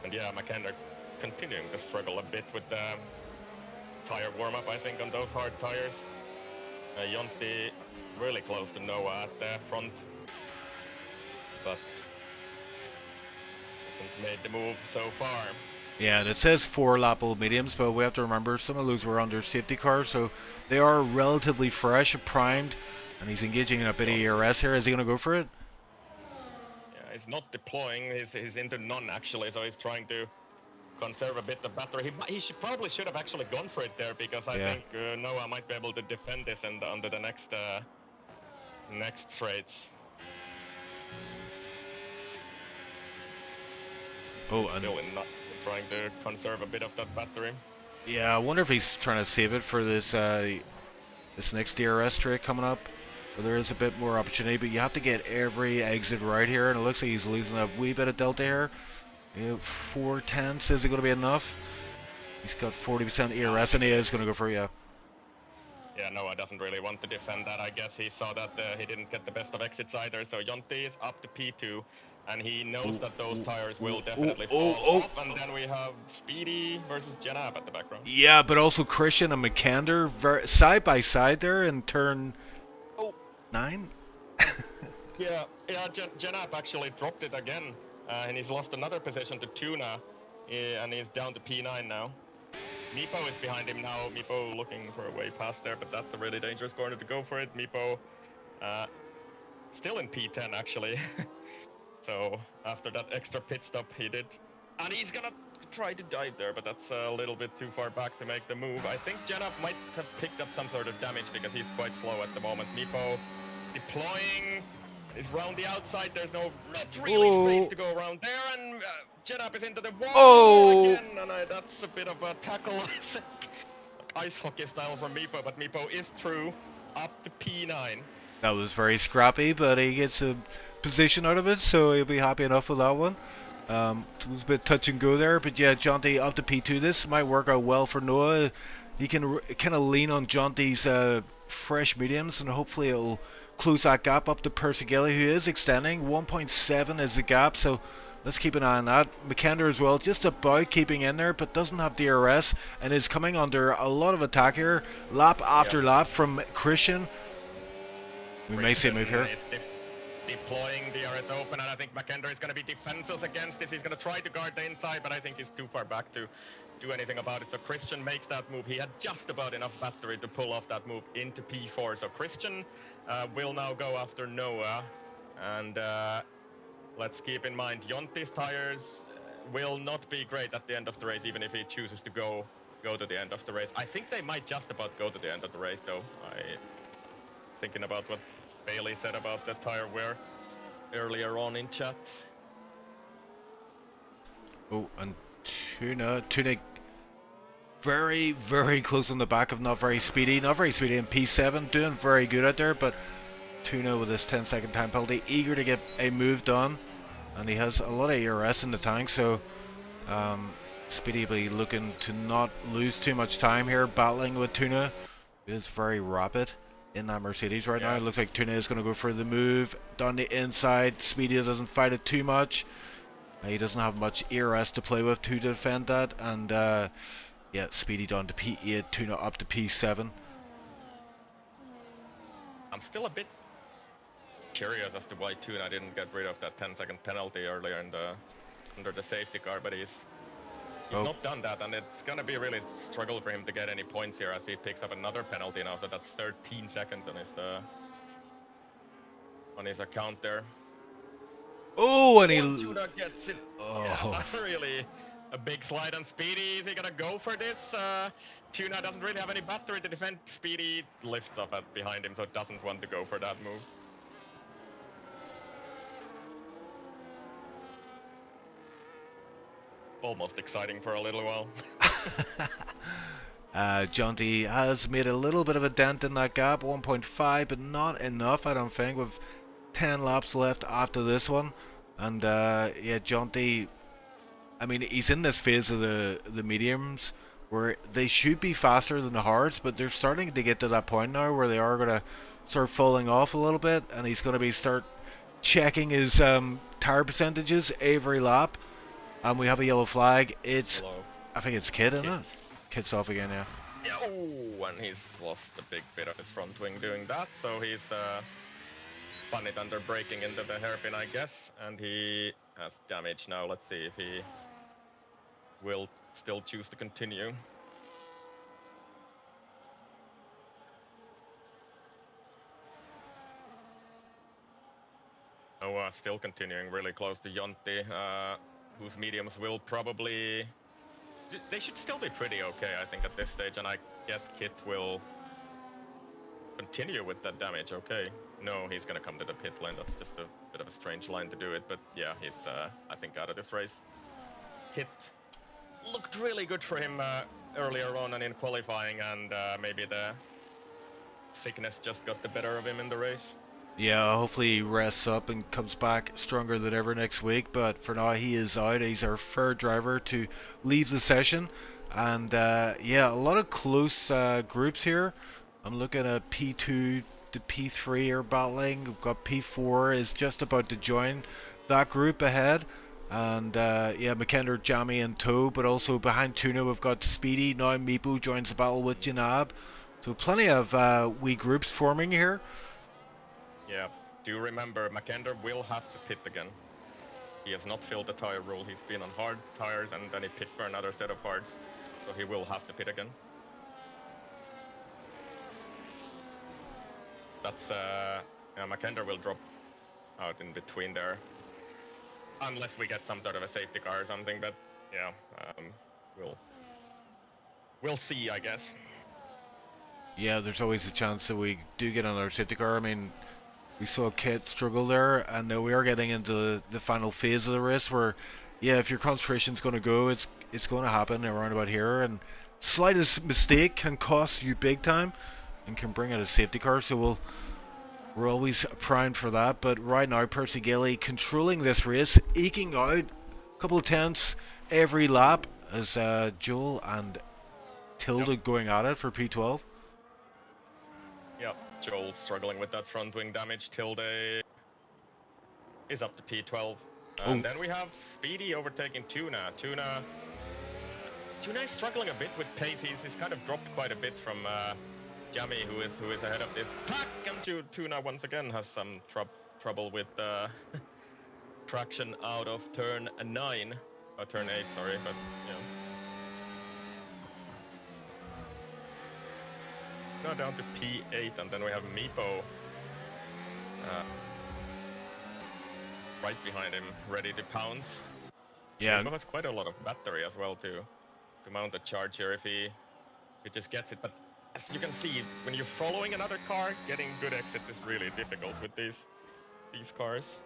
And yeah, McKender continuing to struggle a bit with the tire warm-up, I think, on those hard tires. Jonti really close to Noah at the front, but hasn't made the move so far. Yeah, and it says 4 lap old mediums, but we have to remember some of those were under safety cars, so they are relatively fresh, primed, and he's engaging in a bit of ERS here. Is he going to go for it? Yeah, he's not deploying, he's into none actually, so he's trying to conserve a bit of battery. He probably should have actually gone for it there, because I think Noah might be able to defend this under the next straights. Oh, and still trying to conserve a bit of that battery. Yeah, I wonder if he's trying to save it for this this next DRS straight coming up. where there is a bit more opportunity, but you have to get every exit right here, and it looks like he's losing a wee bit of delta here. 4/10, is it going to be enough? He's got 40% ERS, and he is going to go for you. Yeah, Noah doesn't really want to defend that. I guess he saw that he didn't get the best of exits either. So Jonti is up to P2, and he knows that those tires will definitely fall off. And then we have Speedy versus Janab at the background. Yeah, but also Christian and McKander side by side there in turn 9. Yeah, Janab actually dropped it again, and he's lost another position to Tuna, and he's down to P9 now. Meepo is behind him now. Meepo looking for a way past there, but that's a really dangerous corner to go for it. Meepo still in P10 actually. So after that extra pit stop he did. And he's gonna try to dive there, but that's a little bit too far back to make the move. I think Janab might have picked up some sort of damage because he's quite slow at the moment. Meepo deploying. It's round the outside, there's not really space to go around there, and Janab is into the wall again, and that's a bit of a tackle, I think. Ice hockey style from Meepo, but Meepo is through, up to P9. That was very scrappy, but he gets a position out of it, so he'll be happy enough with that one. It was a bit touch and go there, but yeah, Jonti up to P2. This might work out well for Noah. He can kind of lean on Jonti's fresh mediums, and hopefully it'll close that gap up to Persegeli, who is extending. 1.7 is the gap, so let's keep an eye on that. McKander as well, just about keeping in there, but doesn't have DRS, and is coming under a lot of attack here, lap after lap from Christian. We may see a move here. Deploying DRS open, and I think McKander is going to be defenseless against this. He's going to try to guard the inside, but I think he's too far back to do anything about it. So Christian makes that move. He had just about enough battery to pull off that move into P4. So Christian will now go after Noah, and let's keep in mind Jonti's tires will not be great at the end of the race, even if he chooses to go to the end of the race. I think they might just about go to the end of the race, though. Thinking about what Bailey said about the tire wear earlier on in chat. Oh, and Tuna very, very close on the back of not very speedy in P7, doing very good out there, but Tuna with this 10-second time penalty, eager to get a move done, and he has a lot of ERS in the tank, so Speedy will be looking to not lose too much time here battling with Tuna. It is very rapid in that Mercedes right now. It looks like Tuna is going to go for the move down the inside. Speedy doesn't fight it too much. He doesn't have much ERS to play with to defend that, and yeah, Speedy down to P8, Tuna up to P7. I'm still a bit curious as to why Tuna didn't get rid of that 10-second penalty earlier in under the safety car, but he's not done that, and it's gonna be really struggle for him to get any points here as he picks up another penalty now. So that's 13 seconds on his account there. Oh, and Tuna gets it. Yeah, really a big slide on Speedy. Is he gonna go for this? Tuna doesn't really have any battery to defend. Speedy lifts up behind him, so doesn't want to go for that move. Almost exciting for a little while. Jonti has made a little bit of a dent in that gap, 1.5, but not enough, I don't think, with 10 laps left after this one. And yeah, Jonti, I mean, he's in this phase of the mediums where they should be faster than the hards, but they're starting to get to that point now where they are going to start falling off a little bit, and he's going to start checking his tire percentages every lap. And we have a yellow flag. It's, I think it's Kid, isn't it? Kid's off again, yeah. Oh, and he's lost a big bit of his front wing doing that, so he's spun it under braking into the hairpin, I guess, and he has damage now. Let's see if he will still choose to continue. Noah still continuing really close to Jonti, whose mediums will probably... They should still be pretty okay, I think, at this stage, and I guess Kit will continue with that damage, okay. No, he's gonna come to the pit lane, that's just a bit of a strange line to do it, but yeah, he's, I think, out of this race. Kit looked really good for him earlier on and in qualifying, and maybe the sickness just got the better of him in the race. Yeah, hopefully he rests up and comes back stronger than ever next week. But for now, he is out. He's our third driver to leave the session. And yeah, a lot of close groups here. I'm looking at P2 to P3 are battling. We've got P4 is just about to join that group ahead. And yeah, McKender, Jammy, and Toe. But also behind Tuna, we've got Speedy. Now Meepo joins the battle with Janab. So plenty of wee groups forming here. Yeah. Do remember, McKender will have to pit again. He has not filled the tire rule. He's been on hard tires and then he pit for another set of hards. So he will have to pit again. That's yeah, McKender will drop out in between there. Unless we get some sort of a safety car or something, but yeah, we'll see, I guess. Yeah, there's always a chance that we do get another safety car. I mean, we saw Kit struggle there, and now we are getting into the final phase of the race where, yeah, if your concentration's going to go, it's going to happen around about here, and slightest mistake can cost you big time and can bring out a safety car, so we're always primed for that. But right now, Percy Gailey controlling this race, eking out a couple of tenths every lap as Joel and Tilda going at it for P12. Yep, Joel's struggling with that front wing damage. Tilde is up to P12. And then we have Speedy overtaking Tuna. Tuna is struggling a bit with pace. He's kind of dropped quite a bit from Jammy, who is ahead of this pack. And Tuna once again has some trouble with traction out of turn 9. Oh, turn 8, sorry, but you know. Now down to P8, and then we have Meepo right behind him, ready to pounce. Yeah. Meepo has quite a lot of battery as well to mount a charge here if he just gets it. But as you can see, when you're following another car, getting good exits is really difficult with these cars.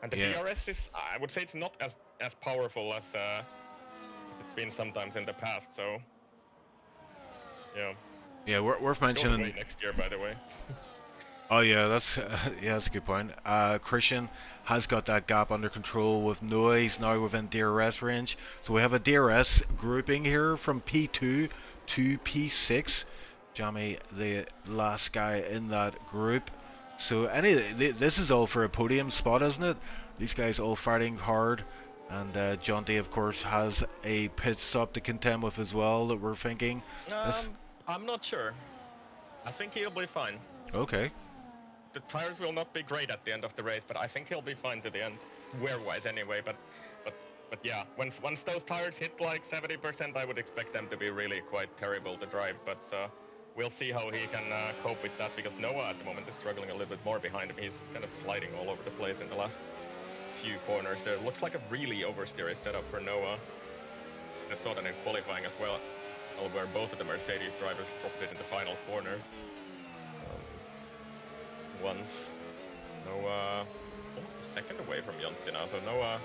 And the DRS is, I would say, it's not as powerful as it's been sometimes in the past. So yeah. Yeah, worth mentioning. Going away next year, by the way. Oh yeah, that's a good point. Christian has got that gap under control with Noah. He's now within DRS range. So we have a DRS grouping here from P2 to P6. Jamie, the last guy in that group. So this is all for a podium spot, isn't it? These guys all fighting hard. And Jonty, of course, has a pit stop to contend with as well that we're thinking. I'm not sure. I think he'll be fine. Okay. The tires will not be great at the end of the race, but I think he'll be fine to the end, wear-wise anyway. But yeah, once those tires hit like 70%, I would expect them to be really quite terrible to drive. But we'll see how he can cope with that, because Noah at the moment is struggling a little bit more behind him. He's kind of sliding all over the place in the last few corners. There looks like a really oversteer setup for Noah. I saw that in qualifying as well, where both of the Mercedes drivers dropped it in the final corner. Once. Noah almost a second away from Jonty now, so Noah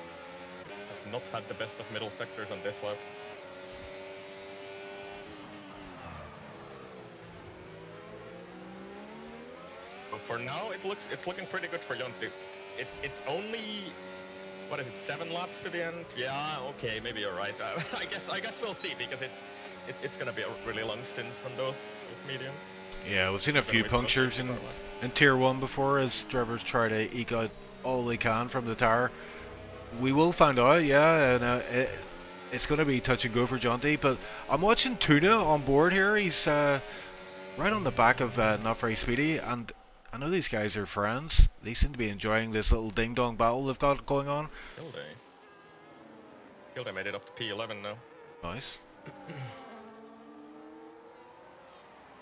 has not had the best of middle sectors on this lap. But for now, it's looking pretty good for Jonty. It's only, what is it, 7 laps to the end? Yeah, okay, maybe you're right. I guess we'll see, because it's gonna be a really long stint from those mediums. Yeah, we've seen a few punctures in Tier 1 before as drivers try to eke out all they can from the tire. We will find out, yeah, and it's going to be touch and go for Jonty, but I'm watching Tuna on board here. He's right on the back of Not Very Speedy, and I know these guys are friends. They seem to be enjoying this little ding-dong battle they've got going on. Hilde made it up to P11 now. Nice.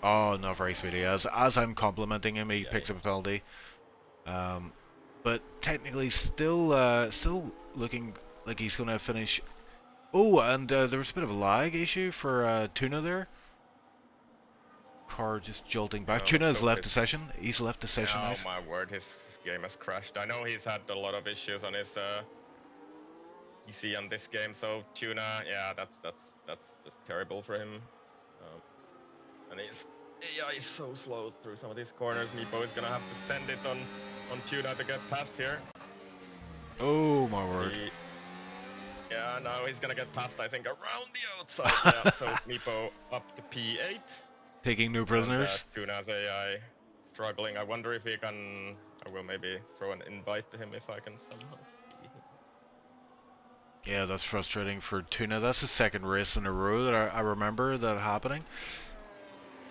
Oh, Not Very Speedy. As I'm complimenting him, he picks up a penalty. But technically, still looking like he's going to finish. Oh, and there was a bit of a lag issue for Tuna there. Car just jolting back. Tuna has left the session. He's left the session. Oh my word, his game has crashed. I know he's had a lot of issues on his PC on this game. So Tuna, yeah, that's just terrible for him. And AI is so slow through some of these corners. Meepo is gonna have to send it on Tuna to get past here. Oh my word. Yeah, now he's gonna get past, I think, around the outside. Yeah, so Meepo up to P8. Taking new prisoners. And, Tuna's AI struggling. I wonder if he can... I will maybe throw an invite to him if I can somehow see him. Yeah, that's frustrating for Tuna. That's the second race in a row that I remember that happening.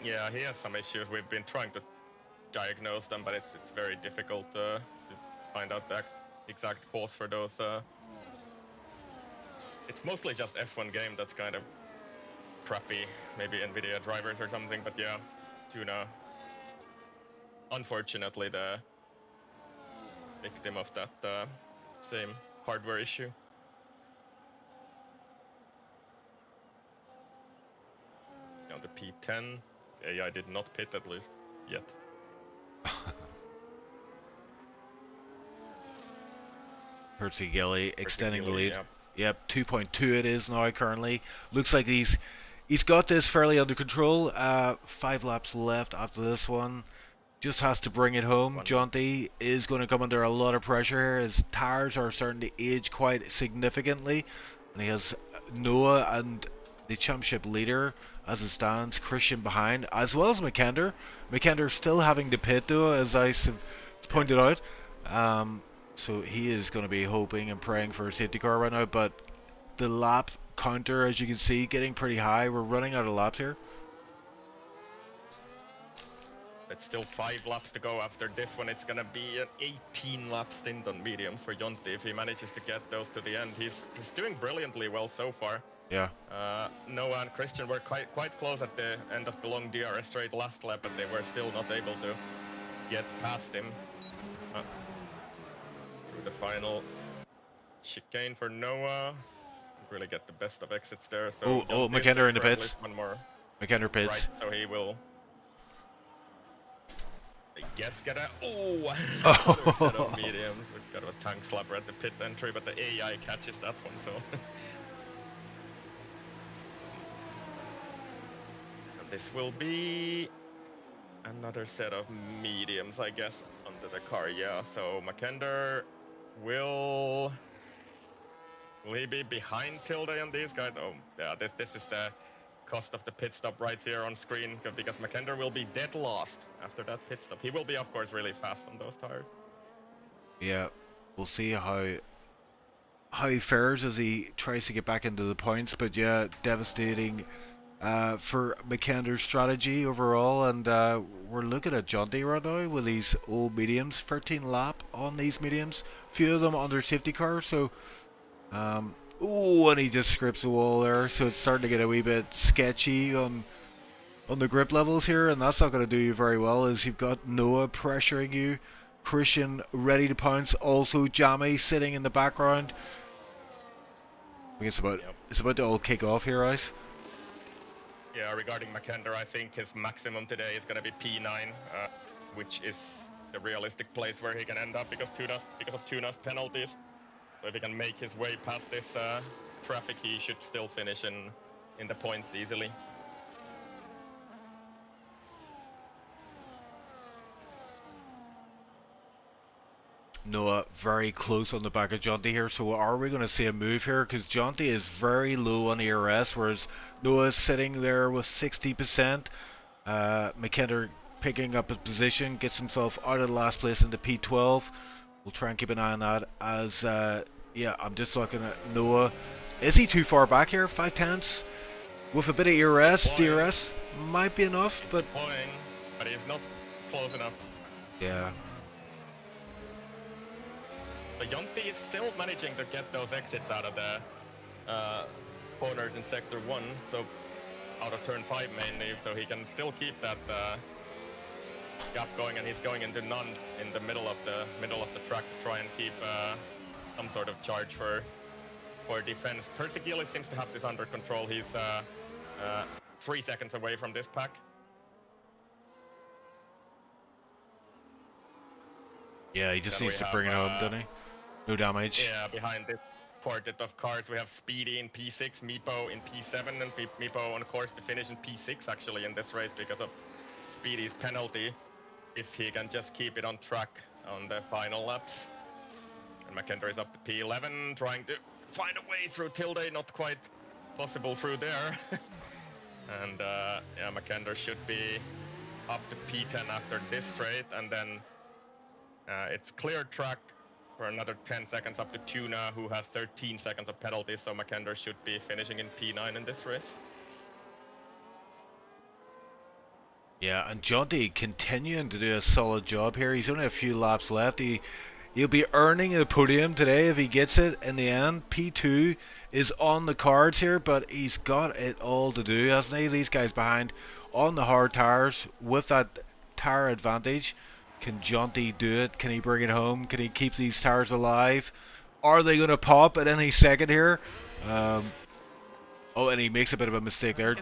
Yeah, he has some issues. We've been trying to diagnose them, but it's very difficult to find out the exact cause for those. It's mostly just F1 game that's kind of crappy, maybe NVIDIA drivers or something, but yeah, Tuna, unfortunately the victim of that same hardware issue. On the P10, AI did not pit at least, yet. Percy Gilly extending the lead. Yeah. Yep, 2.2 it is now currently. Looks like he's got this fairly under control. 5 laps left after this one. Just has to bring it home. Jonty is going to come under a lot of pressure here. His tires are starting to age quite significantly. And he has Noah and the championship leader as it stands, Christian behind, as well as McKender. McKender still having to pit though, as I pointed out. So he is going to be hoping and praying for a safety car right now. But the lap counter, as you can see, getting pretty high. We're running out of laps here. It's still 5 laps to go after this one. It's gonna be an 18 lap stint on mediums for Jonty if he manages to get those to the end. He's doing brilliantly well so far. Yeah. Noah and Christian were quite close at the end of the long DRS straight last lap, but they were still not able to get past him. Through the final chicane for Noah. Really get the best of exits there. So McKender in the pits. One more. McKender pits. Right, so he will. I guess get a another set of mediums. We've got a tank slapper at the pit entry, but the AI catches that one, so. And this will be another set of mediums, I guess, under the car. Yeah, so McKender will he be behind Tilde on these guys? Oh, yeah, this is the cost of the pit stop right here on screen, because McKender will be dead last after that pit stop. He will be, of course, really fast on those tires. Yeah, we'll see how he fares as he tries to get back into the points. But yeah, devastating for McKender's strategy overall. And we're looking at Jonty right now with these old mediums, 13 lap on these mediums, few of them under safety cars. So and he just scripts the wall there, so it's starting to get a wee bit sketchy on the grip levels here, and that's not going to do you very well, as you've got Noah pressuring you, Christian ready to pounce, also Jamie sitting in the background. I think it's about to all kick off here, Ice. Yeah, regarding McKender, I think his maximum today is going to be P9, which is the realistic place where he can end up because of Tuna's penalties. So if he can make his way past this traffic, he should still finish in the points easily. Noah very close on the back of Jonty here, so are we going to see a move here? Because Jonty is very low on ERS, whereas Noah is sitting there with 60%. McKender picking up his position, gets himself out of the last place into P12. We'll try and keep an eye on that as, yeah, I'm just looking at Noah. Is he too far back here? 5/10 with a bit of ERS, DRS might be enough, but he's not close enough. Yeah. But Jonty is still managing to get those exits out of the corners in Sector 1, so out of Turn 5 mainly, so he can still keep that gap going, and he's going into none in the middle of the track to try and keep some sort of charge for defense. Persigili seems to have this under control. He's 3 seconds away from this pack. Yeah, he just needs to bring it home, doesn't he? No damage. Yeah, behind this quartet of cars we have Speedy in P6, Meepo in P7, and Meepo on course to finish in P6 actually in this race because of Speedy's penalty if he can just keep it on track on the final laps. And McKendry is up to P11, trying to find a way through Tilde, not quite possible through there. And yeah, McKendry should be up to P10 after this straight, and then it's clear track for another 10 seconds up to Tuna, who has 13 seconds of penalties, so McKendry should be finishing in P9 in this race. Yeah, and Jonty continuing to do a solid job here. He's only a few laps left. He'll be earning a podium today if he gets it in the end. P2 is on the cards here, but he's got it all to do, hasn't he? These guys behind on the hard tires with that tire advantage. Can Jonty do it? Can he bring it home? Can he keep these tires alive? Are they going to pop at any second here? Oh, and he makes a bit of a mistake there.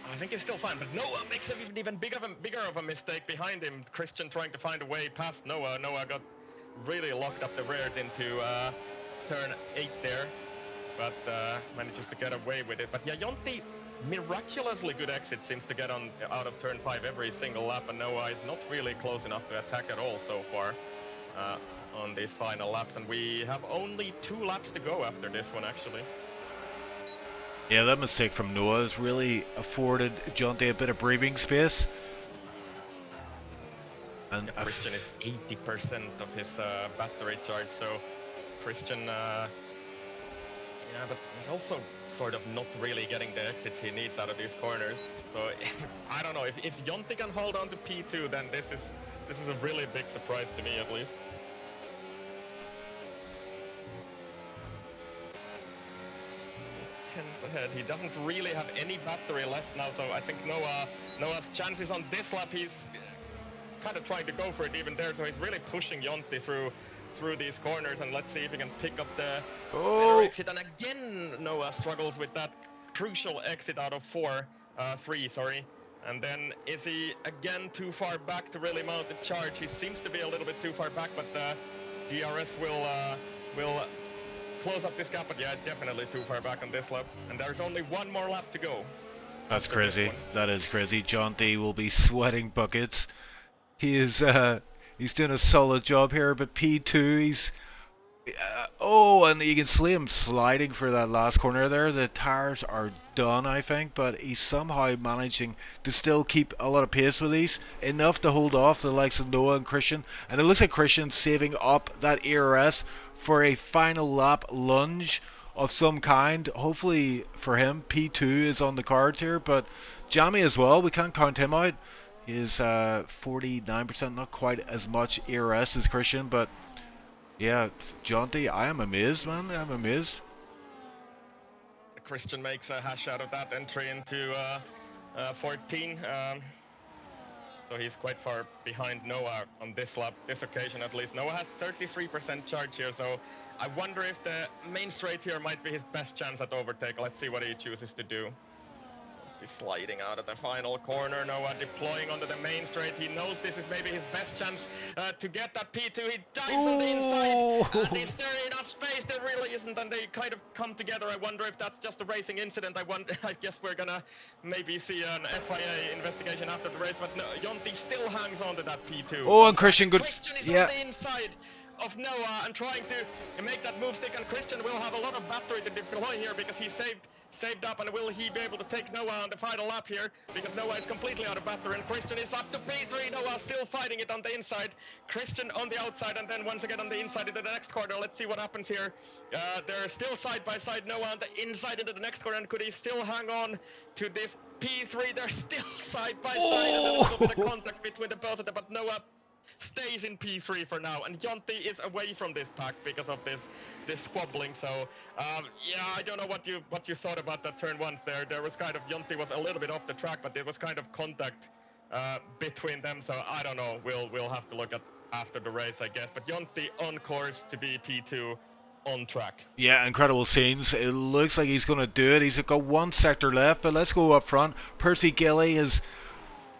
I think he's still fine, but Noah makes an even bigger of a mistake behind him. Christian trying to find a way past Noah. Noah got really locked up the rears into turn 8 there, but manages to get away with it. But yeah, Jonty, miraculously good exit, seems to get out of turn 5 every single lap, and Noah is not really close enough to attack at all so far on these final laps, and we have only 2 laps to go after this one actually. Yeah, that mistake from Noah has really afforded Jonty a bit of breathing space. And yeah, Christian is 80% of his battery charge, so Christian, yeah, but he's also sort of not really getting the exits he needs out of these corners. So I don't know, if Jonty can hold on to P2, then this is a really big surprise to me at least. Ahead. He doesn't really have any battery left now, so I think Noah's chances on this lap, he's kind of trying to go for it even there, so he's really pushing Jonty through these corners, and let's see if he can pick up the better exit. And again, Noah struggles with that crucial exit out of 3, sorry. And then is he again too far back to really mount the charge? He seems to be a little bit too far back, but DRS will close up this gap, but yeah, it's definitely too far back on this lap, and there's only 1 more lap to go. That's crazy. That is crazy. Jonty will be sweating buckets. He is he's doing a solid job here, but P2, he's and you can see him sliding for that last corner there. The tires are done, I think, but he's somehow managing to still keep a lot of pace with these, enough to hold off the likes of Noah and Christian, and it looks like Christian saving up that ERS for a final lap lunge of some kind. Hopefully for him, P2 is on the cards here, but Jamie as well, we can't count him out. He is 49%, not quite as much ERS as Christian, but yeah, Jonty, I am amazed, man. I'm amazed. Christian makes a hash out of that entry into 14. So he's quite far behind Noah on this lap, this occasion at least. Noah has 33% charge here, so I wonder if the main straight here might be his best chance at overtake. Let's see what he chooses to do. He's sliding out of the final corner. Noah deploying onto the main straight. He knows this is maybe his best chance to get that P2. He dives on the inside. And is there enough space? There really isn't, and they kind of come together. I wonder if that's just a racing incident. I guess we're gonna maybe see an FIA investigation after the race, but no, Jonty still hangs on to that P2. Oh, and Christian good. Christian is on the inside of Noah and trying to make that move stick, and Christian will have a lot of battery to deploy here because he saved up, and will he be able to take Noah on the final lap here, because Noah is completely out of battery, and Christian is up to P3. Noah still fighting it on the inside, Christian on the outside, and then once again on the inside into the next corner. Let's see what happens here. They're still side by side, Noah on the inside into the next corner, and could he still hang on to this P3? They're still side by side, and a little bit of contact between the both of them, but Noah stays in P3 for now, and Jonty is away from this pack because of this squabbling. So yeah, I don't know what you thought about that turn 1 there. There was kind of, Jonty was a little bit off the track, but there was kind of contact between them, so I don't know. We'll have to look at after the race, I guess. But Jonty on course to be P2 on track. Yeah, incredible scenes. It looks like he's going to do it. He's got 1 sector left, but let's go up front. Percy Gilly has,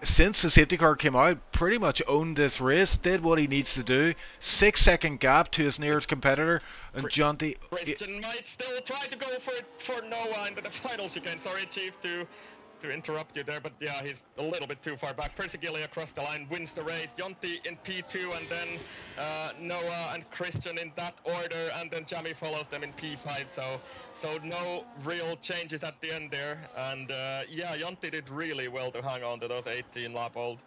since the safety car came out, pretty much owned this race, did what he needs to do. 6-second gap to his nearest competitor, and Jonty... Christian might still try to go for it for Noah into the final chicane. Sorry, Chief, to to interrupt you there, but yeah, he's a little bit too far back. Persigili across the line wins the race. Jonti in P2, and then Noah and Christian in that order, and then Jamie follows them in P5. So no real changes at the end there, and yeah, Jonti did really well to hang on to those 18-lap-old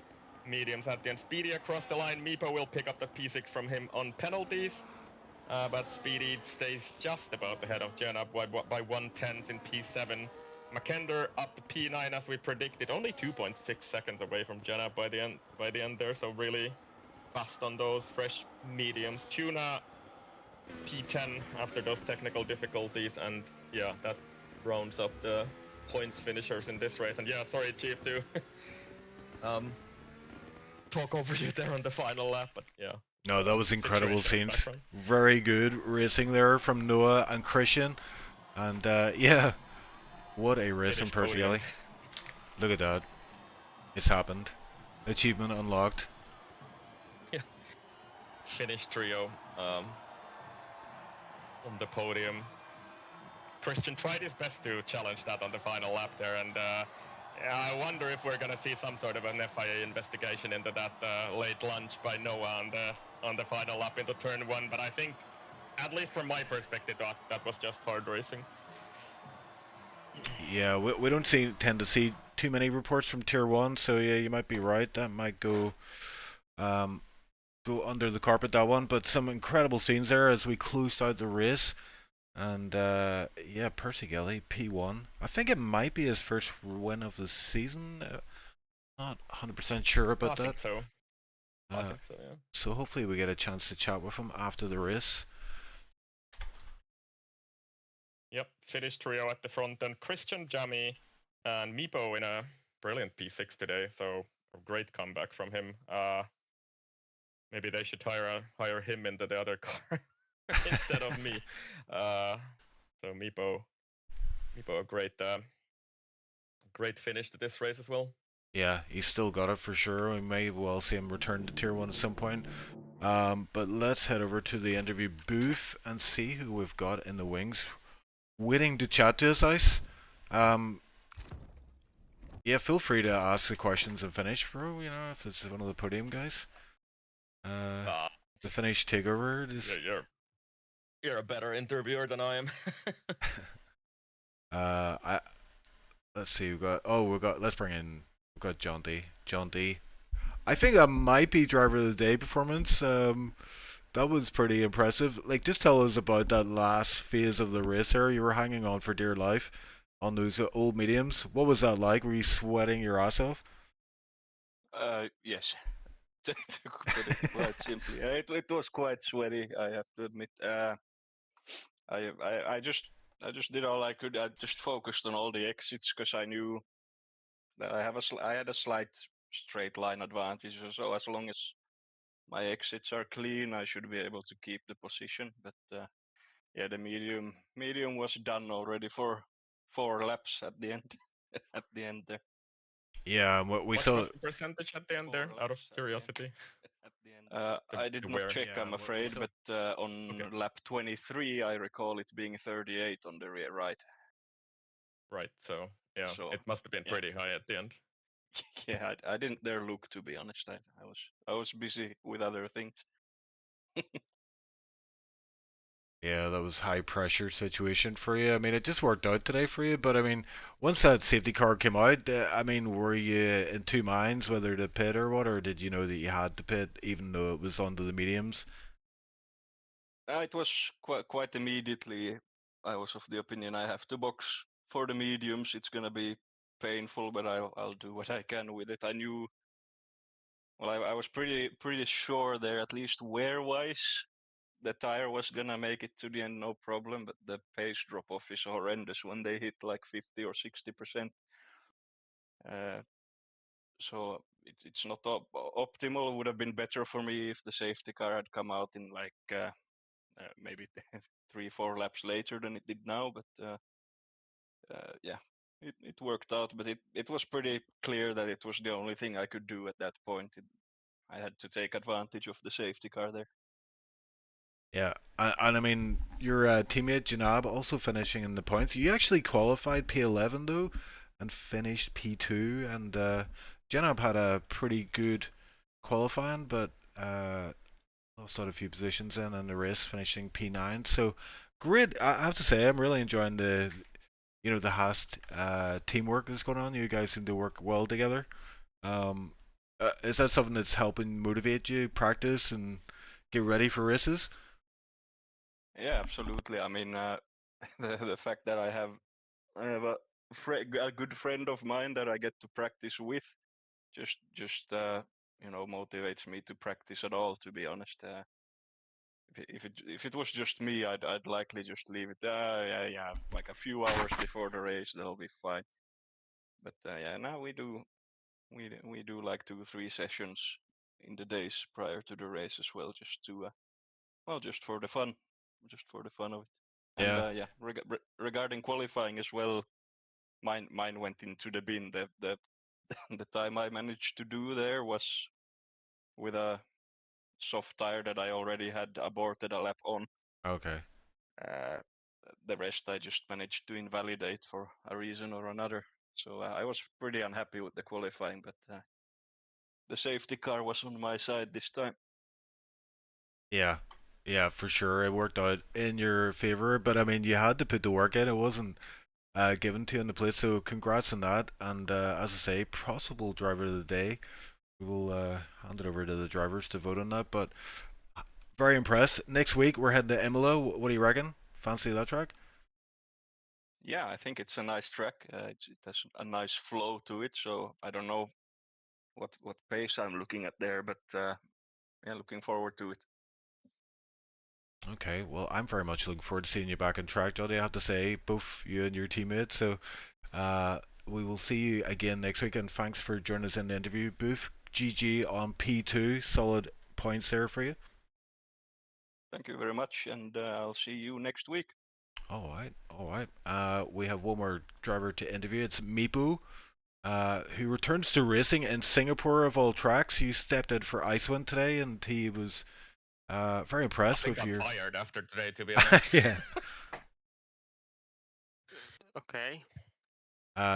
mediums at the end. Speedy across the line. Meepo will pick up the P6 from him on penalties. But Speedy stays just about ahead of Jenna by 1/10 in P7. Makender up to P9 as we predicted, only 2.6 seconds away from Jenna by the end there, so really fast on those fresh mediums. Tuna P10 after those technical difficulties, and yeah, that rounds up the points finishers in this race. And yeah, sorry Chief to talk over you there on the final lap, but yeah. No, that was incredible scenes. Very good racing there from Noah and Christian. And yeah, what a race in Persigili. Look at that. It's happened. Achievement unlocked. Yeah. Finnish trio on the podium. Christian tried his best to challenge that on the final lap there, and I wonder if we're gonna see some sort of an FIA investigation into that late lunch by Noah on the final lap into turn 1. But I think, at least from my perspective, that was just hard racing. Yeah, we don't tend to see too many reports from Tier 1, so yeah, you might be right. That might go under the carpet, that one. But some incredible scenes there as we closed out the race. And yeah, Persigili, P1. I think it might be his first win of the season. Not 100% sure about that. I think so. I think so, yeah. So hopefully we get a chance to chat with him after the race. Yep, Finnish trio at the front, and Christian, Jamie, and Meepo in a brilliant P6 today. So a great comeback from him. Maybe they should hire him into the other car instead of me. So Meepo, a great finish to this race as well. Yeah, he's still got it for sure. We may well see him return to Tier 1 at some point. But let's head over to the interview booth and see who we've got in the wings waiting to chat to us, Ice. Yeah, feel free to ask the questions and finish, bro, you know, if it's one of the podium guys. The Finnish takeover. You're a better interviewer than I am. Let's see, let's bring in, we've got John D. I think that might be driver of the day performance. That was pretty impressive. Like, just tell us about that last phase of the race there. You were hanging on for dear life on those old mediums. What was that like? Were you sweating your ass off? Yes. To put it quite simply, it was quite sweaty, I have to admit. I just did all I could. I just focused on all the exits because I knew that I had a slight straight line advantage. So as long as my exits are clean, I should be able to keep the position. But yeah, the medium was done already for 4 laps at the end. At the end there. Yeah, what saw. What was the percentage at the end there, out of curiosity? At the end. I did not check, I'm afraid, but on lap 23, I recall it being 38 on the rear right. Right, so yeah, it must have been pretty high at the end. Yeah, I didn't dare look, to be honest. I was busy with other things. Yeah, that was high pressure situation for you. I mean, it just worked out today for you, but I mean, once that safety car came out, I mean, were you in two minds whether to pit or what, or did you know that you had to pit even though it was onto the mediums? It was quite immediately. I was of the opinion I have to box for the mediums. It's gonna be painful, but I'll do what I can with it. I knew. Well, I was pretty sure there, at least wear-wise, the tire was gonna make it to the end, no problem. But the pace drop-off is horrendous when they hit like 50 or 60%. So it's not optimal. It would have been better for me if the safety car had come out in like maybe 3-4 laps later than it did now. But yeah, it worked out. But it was pretty clear that it was the only thing I could do at that point. I had to take advantage of the safety car there. Yeah, and I mean, your teammate Janab also finishing in the points. You actually qualified P11 though. and finished P2. And Jenab had a pretty good qualifying, but lost out a few positions in the race, finishing P9. So great. I have to say, I'm really enjoying the Haas teamwork that's going on. You guys seem to work well together. Um, is that something that's helping motivate you, practice, and get ready for races? Yeah, absolutely. I mean, the fact that I have a good friend of mine that I get to practice with just motivates me to practice at all. To be honest, if it was just me, I'd likely just leave it. Yeah, like a few hours before the race, that'll be fine. But yeah, now we do like 2-3 sessions in the days prior to the race as well, just to just for the fun, just for the fun of it. And Yeah. yeah, regarding qualifying as well, mine went into the bin. The the time I managed to do there was with a soft tire that I already had aborted a lap on. Okay. Uh, the rest I just managed to invalidate for a reason or another. So I was pretty unhappy with the qualifying, but the safety car was on my side this time. Yeah. Yeah, for sure. It worked out in your favor, but I mean, you had to put the work in. It wasn't given to you on the plate, so congrats on that. And as I say, possible driver of the day. We will hand it over to the drivers to vote on that. But very impressed. Next week we're heading to Imola. What do you reckon? Fancy that track? Yeah, I think it's a nice track. It has a nice flow to it. So I don't know what pace I'm looking at there, but yeah, looking forward to it. Okay, well, I'm very much looking forward to seeing you back on track, Jody. I have to say, both you and your teammates. So, we will see you again next week. And thanks for joining us in the interview booth. GG on P2, solid points there for you. Thank you very much, and I'll see you next week. All right, all right. We have one more driver to interview. It's Mipu, who returns to racing in Singapore of all tracks. He stepped in for Icewind today, and he was very I impressed think with I'm your. fired after today, to be honest. Yeah. Okay.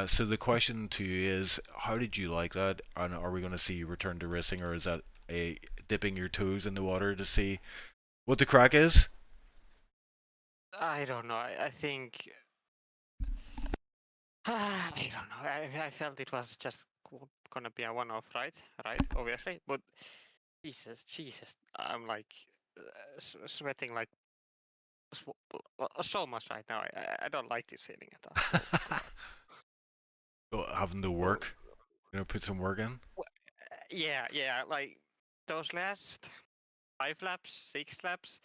So the question to you is, how did you like that? And are we going to see you return to racing, or is that a dipping your toes in the water to see what the crack is? I don't know. I think I don't know. I felt it was just gonna be a one-off, right? Right, obviously. But Jesus, I'm like sweating like so much right now. I don't like this feeling at all. Well, having to Oh, work, put some work in. yeah. Like those last 5 laps, 6 laps.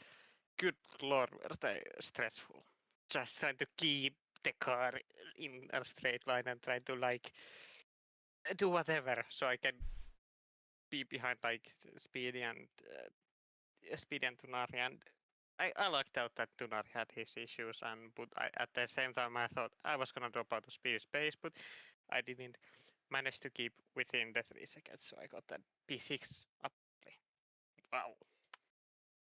Good lord, were they stressful. Just trying to keep the car in a straight line and trying to like do whatever so I can be behind like Speedy and Tunari. And I lucked out that Tunari had his issues, and but at the same time I thought I was gonna drop out of Speedy's pace, but I didn't manage to keep within the 3 seconds, so I got that P6 up. Wow.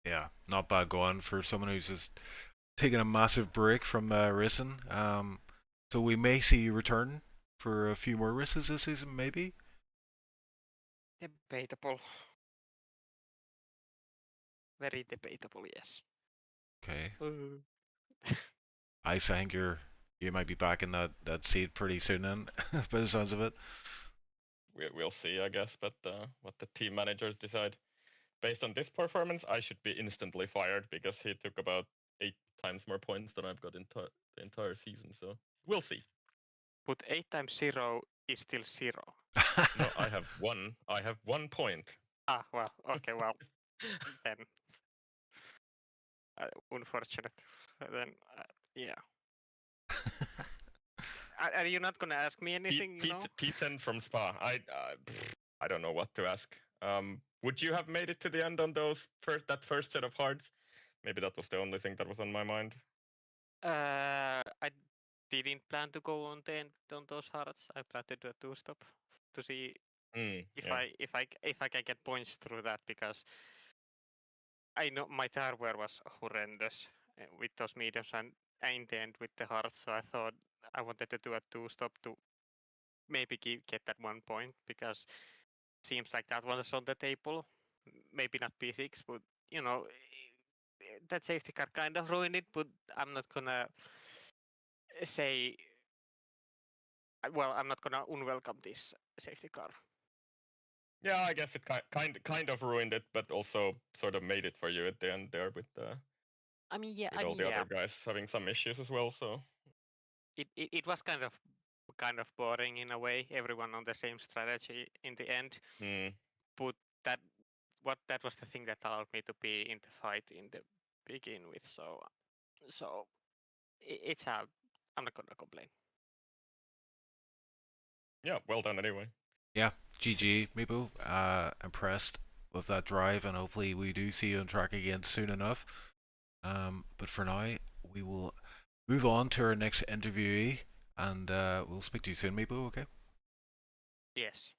Yeah, not bad going for someone who's just taking a massive break from racing. So we may see you return for a few more races this season, maybe. Debatable. Very debatable, yes. Okay. Uh, I think you might be back in that seat pretty soon then, by the sounds of it. We'll see, I guess, but what the team managers decide. Based on this performance, I should be instantly fired because he took about 8 times more points than I've got in the entire season. So we'll see. But 8 times 0 is still 0. No, I have one. I have 1 point. Ah, well, okay, well, then unfortunate. Then, yeah. Are you not gonna ask me anything? P10 from Spa. I don't know what to ask. Would you have made it to the end on that first set of hards? Maybe that was the only thing that was on my mind. I didn't plan to go on the end on those hearts. I planned to do a 2-stop to see if Yeah. I can get points through that, because I know my tire wear was horrendous with those mediums and in the end with the hearts. So I thought I wanted to do a 2-stop to maybe get that 1 point because seems like that one is on the table. Maybe not P6, but you know that safety car kind of ruined it. But I'm not gonna say. Well, I'm not gonna unwelcome this safety car. Yeah, I guess it kind of ruined it, but also sort of made it for you at the end there with I mean, yeah. with all the other guys having some issues as well. So It was kind of boring in a way. Everyone on the same strategy in the end. But that was the thing that allowed me to be in the fight in the begin with. So it's a. I'm not gonna complain. yeah, well done anyway. Yeah, GG, Meepo. Impressed with that drive, and hopefully we do see you on track again soon enough. But for now, we will move on to our next interviewee, and we'll speak to you soon, Meepo, okay? Yes.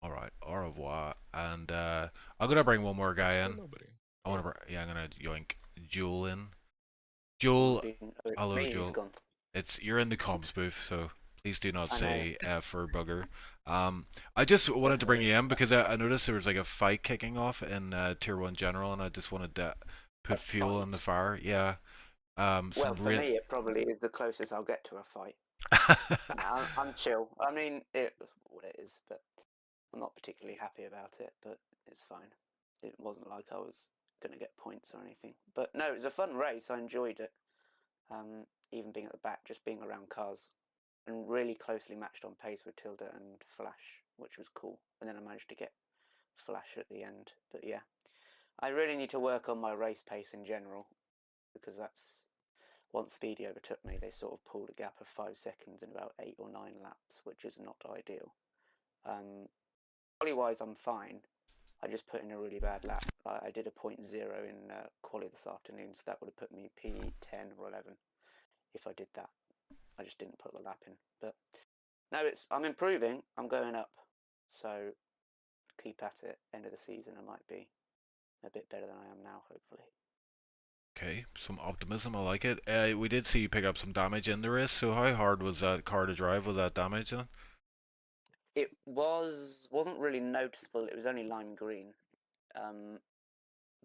Alright, au revoir. And I'm gonna bring one more guy in. Nobody. I'm gonna yoink Joel in. Joel, hello Me, he's Joel. gone. You're in the comms booth, so please do not I know. say F or bugger. I just wanted to bring you in because I noticed there was like a fight kicking off in Tier 1 General, and I just wanted to put fuel in the fire. Yeah. Well, for me, it probably is the closest I'll get to a fight. Nah, I'm chill. I mean, it what it is, but I'm not particularly happy about it, but it's fine. It wasn't like I was going to get points or anything. But no, it was a fun race. I enjoyed it. Even being at the back, just being around cars, and really closely matched on pace with Tilda and Flash, which was cool. And then I managed to get Flash at the end. But yeah, I really need to work on my race pace in general, because that's once Speedy overtook me, they sort of pulled a gap of 5 seconds in about 8 or 9 laps, which is not ideal. Quali-wise, I'm fine. I just put in a really bad lap. I did a 0.0 in quali this afternoon, so that would have put me P10 or 11 if I did that. I just didn't put the lap in. But no, I'm improving. I'm going up. So keep at it. End of the season, I might be a bit better than I am now, hopefully. Okay, some optimism, I like it. We did see you pick up some damage in the race, so how hard was that car to drive with that damage then? It wasn't really noticeable. It was only lime green.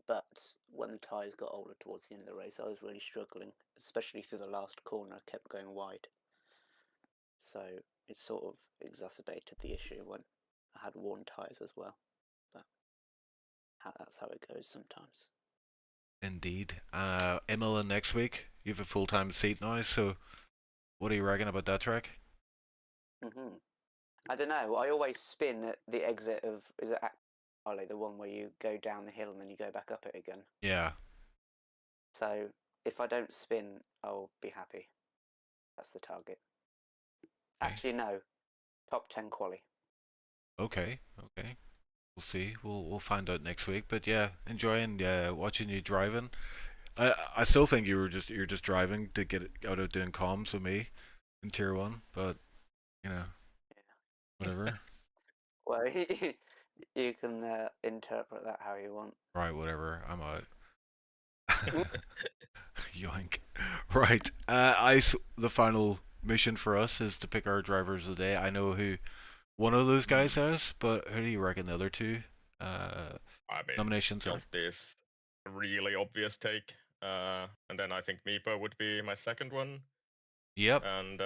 But when the tyres got older towards the end of the race, I was really struggling, especially through the last corner. I kept going wide. So it sort of exacerbated the issue when I had worn tyres as well. But that's how it goes sometimes. Indeed. Imola next week. You have a full-time seat now, so what are you reckon about that track? I don't know. I always spin at the exit of, is it Harley, the one where you go down the hill and then you go back up it again? Yeah. So if I don't spin, I'll be happy. That's the target. Okay. Actually, no. Top 10 quali. Okay. We'll see. We'll find out next week. But yeah, enjoying watching you driving. I still think you're just driving to get out of doing comms with me in Tier 1, but you know, whatever. Well, you can interpret that how you want. Right, whatever. I'm out. Yoink. Right. The final mission for us is to pick our drivers of the day. I know who one of those guys is, but who do you reckon the other two I mean, nominations are? Jonti's a really obvious take. And then I think Meepo would be my second one. Yep. And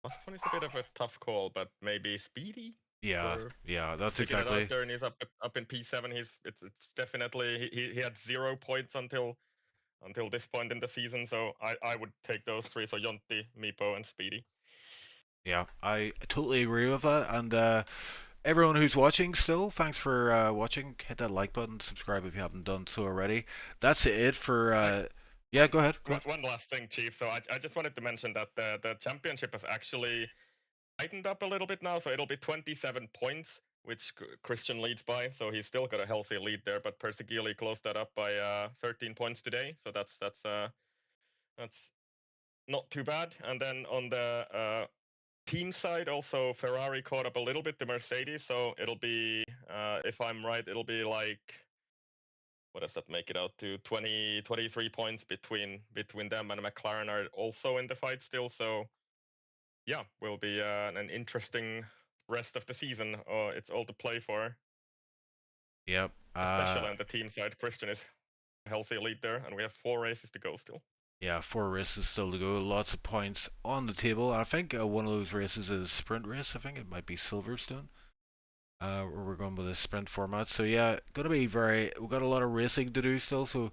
last one is a bit of a tough call, but maybe Speedy. Yeah, that's Sticking exactly. it out there, and he's up in P7. It's definitely he had 0 points until this point in the season. So I would take those three. So Jonti, Meepo, and Speedy. Yeah, I totally agree with that. And everyone who's watching still, thanks for watching. Hit that like button, subscribe if you haven't done so already. That's it for. Yeah, go ahead. One last thing, Chief. So I just wanted to mention that the championship has actually tightened up a little bit now. So it'll be 27 points, which Christian leads by. So he's still got a healthy lead there. But Persigili closed that up by 13 points today. So that's not too bad. And then on the team side, also Ferrari caught up a little bit to Mercedes. So it'll be, if I'm right, it'll be like what does that make it out to? 23 points between them, and McLaren are also in the fight still. So yeah, will be an interesting rest of the season. It's all to play for. Yep. Especially on the team side, Christian is a healthy lead there, and we have 4 races to go still. Yeah, 4 races still to go. Lots of points on the table. I think one of those races is a sprint race. I think it might be Silverstone. Where we're going with the sprint format. So yeah, we've got a lot of racing to do still. So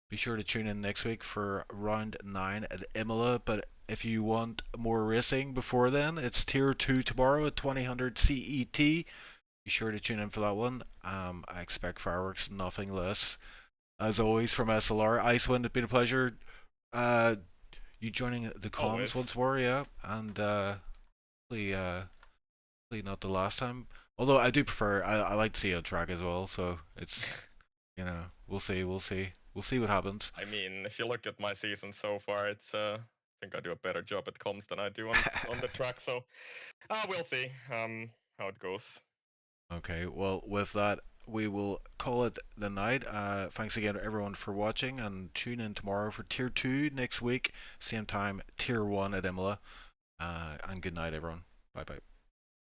be sure to tune in next week for round 9 at Imola. But if you want more racing before then, it's Tier 2 tomorrow at 2000 CET. Be sure to tune in for that one. I expect fireworks, nothing less. As always, from SLR, Icewind, it's been a pleasure. You joining the comms once more, yeah, and hopefully not the last time. Although I do prefer, I like to see you on track as well. So it's, we'll see what happens. I mean, if you look at my season so far, it's I think I do a better job at comms than I do on the track. So we'll see how it goes. Okay, well, with that, we will call it the night. Thanks again to everyone for watching, and tune in tomorrow for Tier 2 next week, same time, Tier 1 at Imola. And good night, everyone. Bye bye.